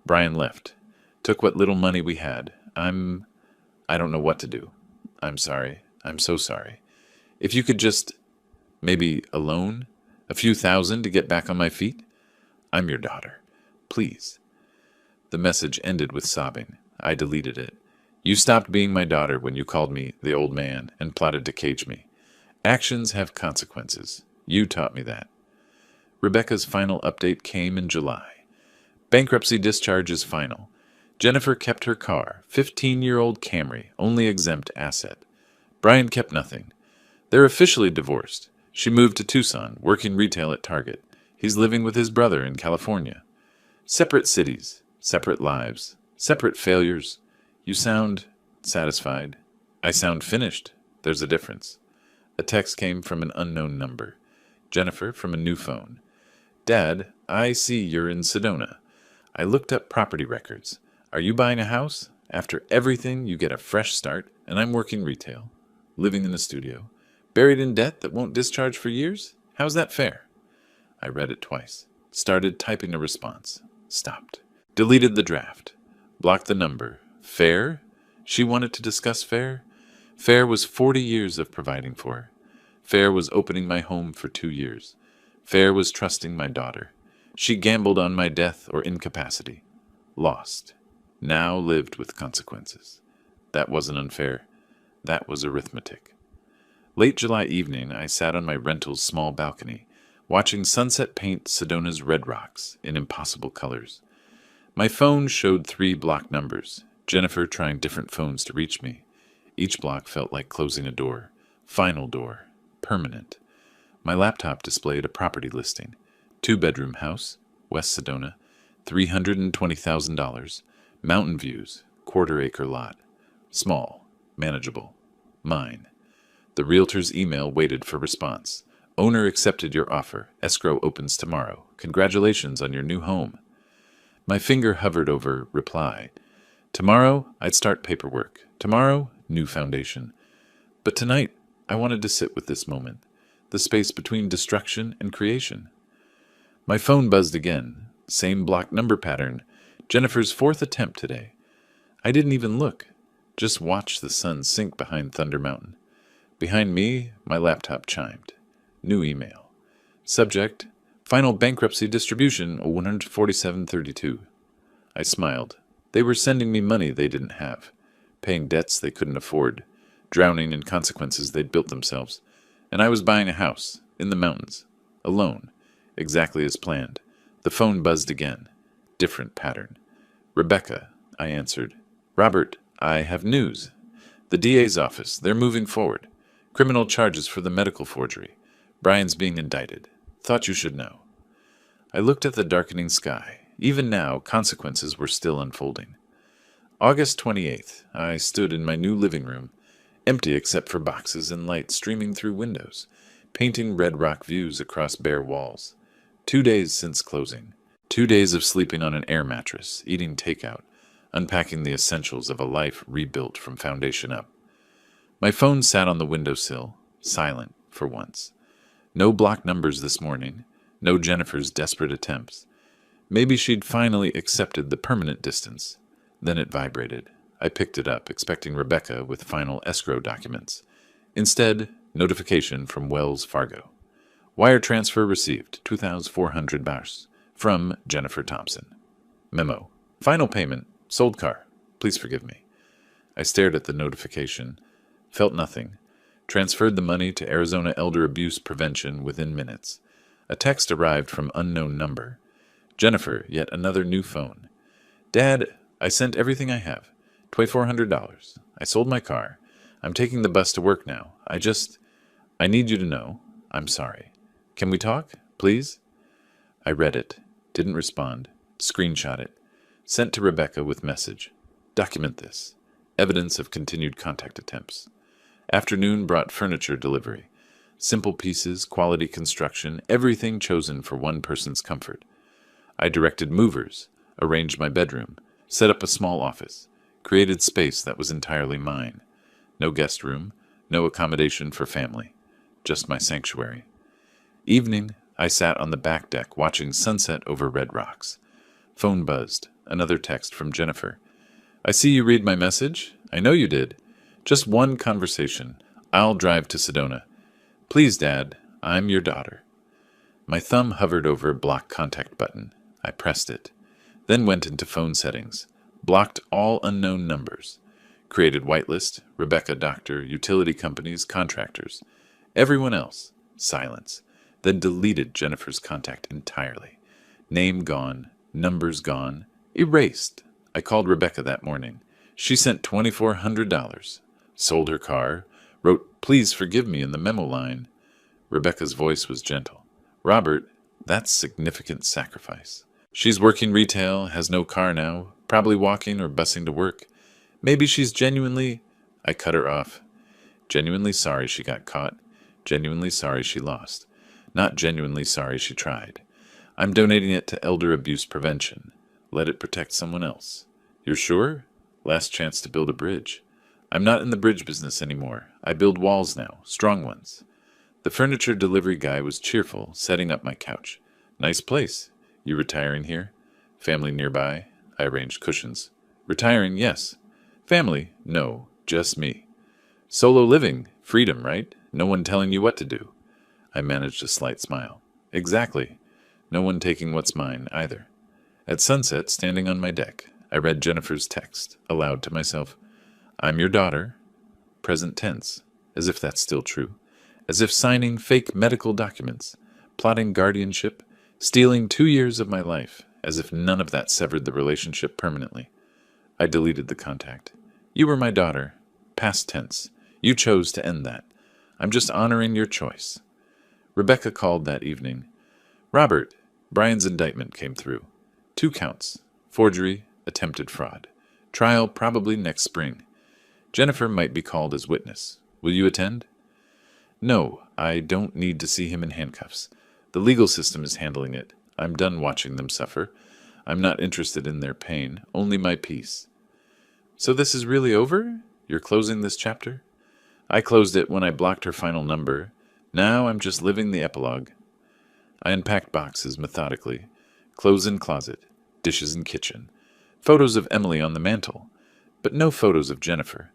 Brian left. Took what little money we had. I don't know what to do. I'm sorry. I'm so sorry. If you could just, maybe a loan? A few thousand to get back on my feet? I'm your daughter. Please. The message ended with sobbing. I deleted it. You stopped being my daughter when you called me the old man and plotted to cage me. Actions have consequences. You taught me that. Rebecca's final update came in July. Bankruptcy discharge is final. Jennifer kept her car, 15-year-old Camry, only exempt asset. Brian kept nothing. They're officially divorced. She moved to Tucson, working retail at Target. He's living with his brother in California. Separate cities, separate lives, separate failures. You sound satisfied. I sound finished. There's a difference. A text came from an unknown number. Jennifer from a new phone. Dad, I see you're in Sedona. I looked up property records. Are you buying a house? After everything, you get a fresh start, and I'm working retail, living in the studio, buried in debt that won't discharge for years? How's that fair? I read it twice. Started typing a response. Stopped. Deleted the draft. Blocked the number. Fair? She wanted to discuss fair? Fair was 40 years of providing for her. Fair was opening my home for 2 years. Fair was trusting my daughter. She gambled on my death or incapacity. Lost. Now lived with consequences. That wasn't unfair. That was arithmetic. Late July evening, I sat on my rental's small balcony, watching sunset paint Sedona's red rocks in impossible colors. My phone showed 3 block numbers, Jennifer trying different phones to reach me. Each block felt like closing a door. Final door. Permanent. My laptop displayed a property listing. 2-bedroom house, West Sedona, $320,000. Mountain views, quarter-acre lot. Small, manageable. Mine. The realtor's email waited for response. Owner accepted your offer. Escrow opens tomorrow. Congratulations on your new home. My finger hovered over reply. Tomorrow, I'd start paperwork. Tomorrow, new foundation. But tonight, I wanted to sit with this moment, the space between destruction and creation. My phone buzzed again. Same block number pattern. Jennifer's 4th attempt today. I didn't even look. Just watched the sun sink behind Thunder Mountain. Behind me, my laptop chimed. New email. Subject, final bankruptcy distribution, 147.32. I smiled. They were sending me money they didn't have, paying debts they couldn't afford, drowning in consequences they'd built themselves. And I was buying a house, in the mountains, alone, exactly as planned. The phone buzzed again. Different pattern. Rebecca, I answered. Robert, I have news. The DA's office, they're moving forward. Criminal charges for the medical forgery. Brian's being indicted. Thought you should know. I looked at the darkening sky. Even now, consequences were still unfolding. August 28th, I stood in my new living room, empty except for boxes and light streaming through windows. painting red rock views across bare walls. 2 days since closing. 2 days of sleeping on an air mattress, eating takeout, unpacking the essentials of a life rebuilt from foundation up. My phone sat on the windowsill, silent for once. No blocked numbers this morning, no Jennifer's desperate attempts. Maybe she'd finally accepted the permanent distance. Then it vibrated. I picked it up, expecting Rebecca with final escrow documents. Instead, notification from Wells Fargo. Wire transfer received, $2,400 from Jennifer Thompson. Memo. Final payment. Sold car. Please forgive me. I stared at the notification, felt nothing, transferred the money to Arizona Elder Abuse Prevention within minutes. A text arrived from unknown number. Jennifer, yet another new phone. Dad, I sent everything I have. $2,400. I sold my car. I'm taking the bus to work now. I need you to know, I'm sorry. Can we talk, please? I read it, didn't respond, screenshot it, sent to Rebecca with message. Document this. Evidence of continued contact attempts. Afternoon brought furniture delivery. Simple pieces, quality construction, everything chosen for one person's comfort. I directed movers, arranged my bedroom, set up a small office, created space that was entirely mine. No guest room, no accommodation for family, just my sanctuary. Evening, I sat on the back deck watching sunset over red rocks. Phone buzzed, another text from Jennifer. I see you read my message. I know you did. Just one conversation. I'll drive to Sedona. Please, Dad, I'm your daughter. My thumb hovered over a block contact button. I pressed it, then went into phone settings, blocked all unknown numbers, created whitelist, Rebecca Doctor, utility companies, contractors. Everyone else, silence, then deleted Jennifer's contact entirely. Name gone, numbers gone, erased. I called Rebecca that morning. She sent $2,400, sold her car, wrote, "Please forgive me" in the memo line. Rebecca's voice was gentle. Robert, that's significant sacrifice. She's working retail, has no car now, probably walking or busing to work. Maybe she's genuinely... I cut her off. Genuinely sorry she got caught. Genuinely sorry she lost. Not genuinely sorry she tried. I'm donating it to Elder Abuse Prevention. Let it protect someone else. You're sure? Last chance to build a bridge. I'm not in the bridge business anymore. I build walls now, strong ones. The furniture delivery guy was cheerful, setting up my couch. Nice place. You retiring here? Family nearby? I arranged cushions. Retiring, yes. Family? No, just me. Solo living, freedom, right? No one telling you what to do. I managed a slight smile. Exactly. No one taking what's mine, either. At sunset, standing on my deck, I read Jennifer's text, aloud to myself. I'm your daughter. Present tense, as if that's still true. As if signing fake medical documents, plotting guardianship, stealing 2 years of my life, as if none of that severed the relationship permanently. I deleted the contact. You were my daughter. Past tense. You chose to end that. I'm just honoring your choice. Rebecca called that evening. Robert, Brian's indictment came through. 2 counts. Forgery, attempted fraud. Trial probably next spring. Jennifer might be called as witness. Will you attend? No, I don't need to see him in handcuffs. The legal system is handling it. I'm done watching them suffer. I'm not interested in their pain, only my peace. So this is really over? You're closing this chapter? I closed it when I blocked her final number. Now I'm just living the epilogue. I unpacked boxes methodically. Clothes in closet, dishes in kitchen. Photos of Emily on the mantel, but no photos of Jennifer.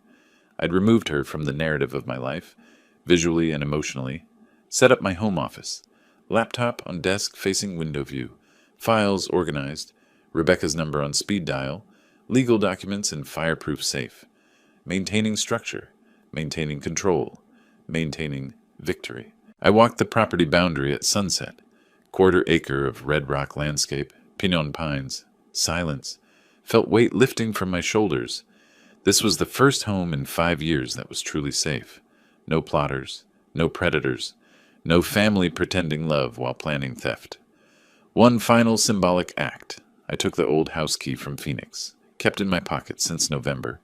I'd removed her from the narrative of my life, visually and emotionally. Set up my home office. Laptop on desk facing window view. Files organized. Rebecca's number on speed dial. Legal documents in fireproof safe. Maintaining structure. Maintaining control. Maintaining victory. I walked the property boundary at sunset. 1/4 acre of red rock landscape. Pinon pines. Silence. Felt weight lifting from my shoulders. This was the first home in 5 years that was truly safe. No plotters. No predators. No family pretending love while planning theft. One final symbolic act. I took the old house key from Phoenix, kept in my pocket since November,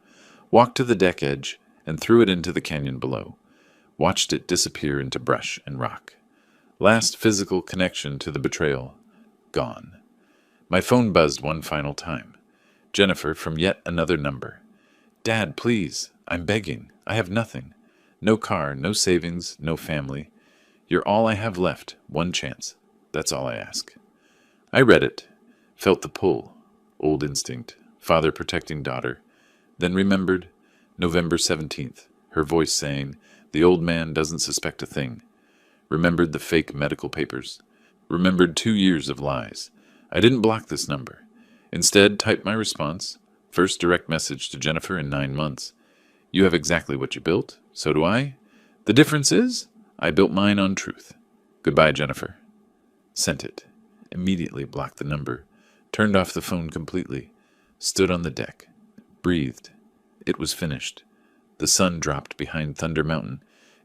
walked to the deck edge, and threw it into the canyon below. watched it disappear into brush and rock. Last physical connection to the betrayal, gone. My phone buzzed one final time. Jennifer from yet another number. Dad, please, I'm begging. I have nothing. No car, no savings, no family. You're all I have left, one chance. That's all I ask. I read it, felt the pull, old instinct, father protecting daughter, then remembered November 17th, her voice saying, the old man doesn't suspect a thing. Remembered the fake medical papers. Remembered 2 years of lies. I didn't block this number. Instead, typed my response, first direct message to Jennifer in 9 months. You have exactly what you built, so do I. The difference is, I built mine on truth. Goodbye, Jennifer. Sent it. Immediately blocked the number. Turned off the phone completely. Stood on the deck. Breathed. It was finished. The sun dropped behind Thunder Mountain,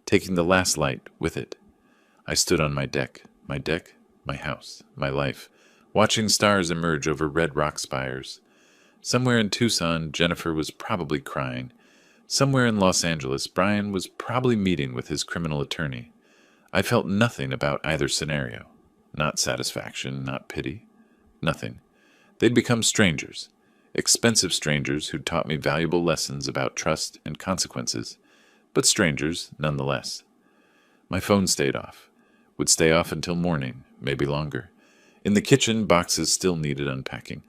taking the last light with it. I stood on my deck, my house, my life, watching stars emerge over red rock spires. Somewhere in Tucson, Jennifer was probably crying. Somewhere in Los Angeles, Brian was probably meeting with his criminal attorney. I felt nothing about either scenario. Not satisfaction, not pity. Nothing. They'd become strangers. Expensive strangers who'd taught me valuable lessons about trust and consequences, but strangers nonetheless. My phone stayed off. Would stay off until morning, maybe longer. In the kitchen, boxes still needed unpacking.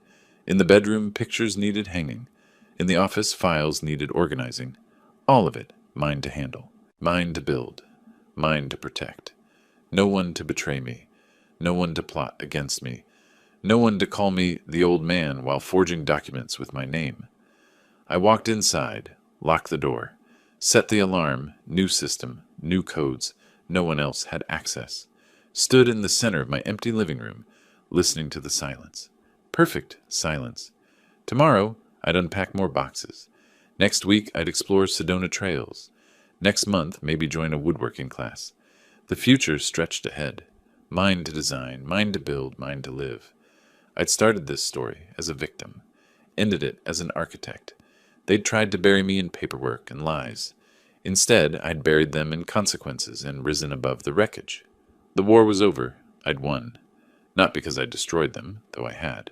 In the bedroom, pictures needed hanging. In the office, files needed organizing. All of it, mine to handle. Mine to build. Mine to protect. No one to betray me. No one to plot against me. No one to call me the old man while forging documents with my name. I walked inside, locked the door, set the alarm, new system, new codes. No one else had access. Stood in the center of my empty living room, listening to the silence. Perfect silence. Tomorrow, I'd unpack more boxes. Next week, I'd explore Sedona trails. Next month, maybe join a woodworking class. The future stretched ahead. Mine to design, mine to build, mine to live. I'd started this story as a victim, ended it as an architect. They'd tried to bury me in paperwork and lies. Instead, I'd buried them in consequences and risen above the wreckage. The war was over. I'd won. Not because I'd destroyed them, though I had,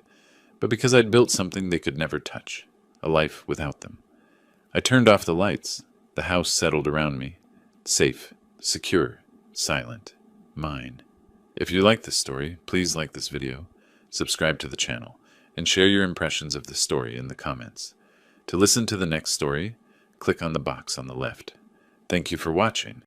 but because I'd built something they could never touch, a life without them. I turned off the lights. The house settled around me. Safe, secure, silent, mine. If you like this story, please like this video, subscribe to the channel, and share your impressions of the story in the comments. To listen to the next story, click on the box on the left. Thank you for watching.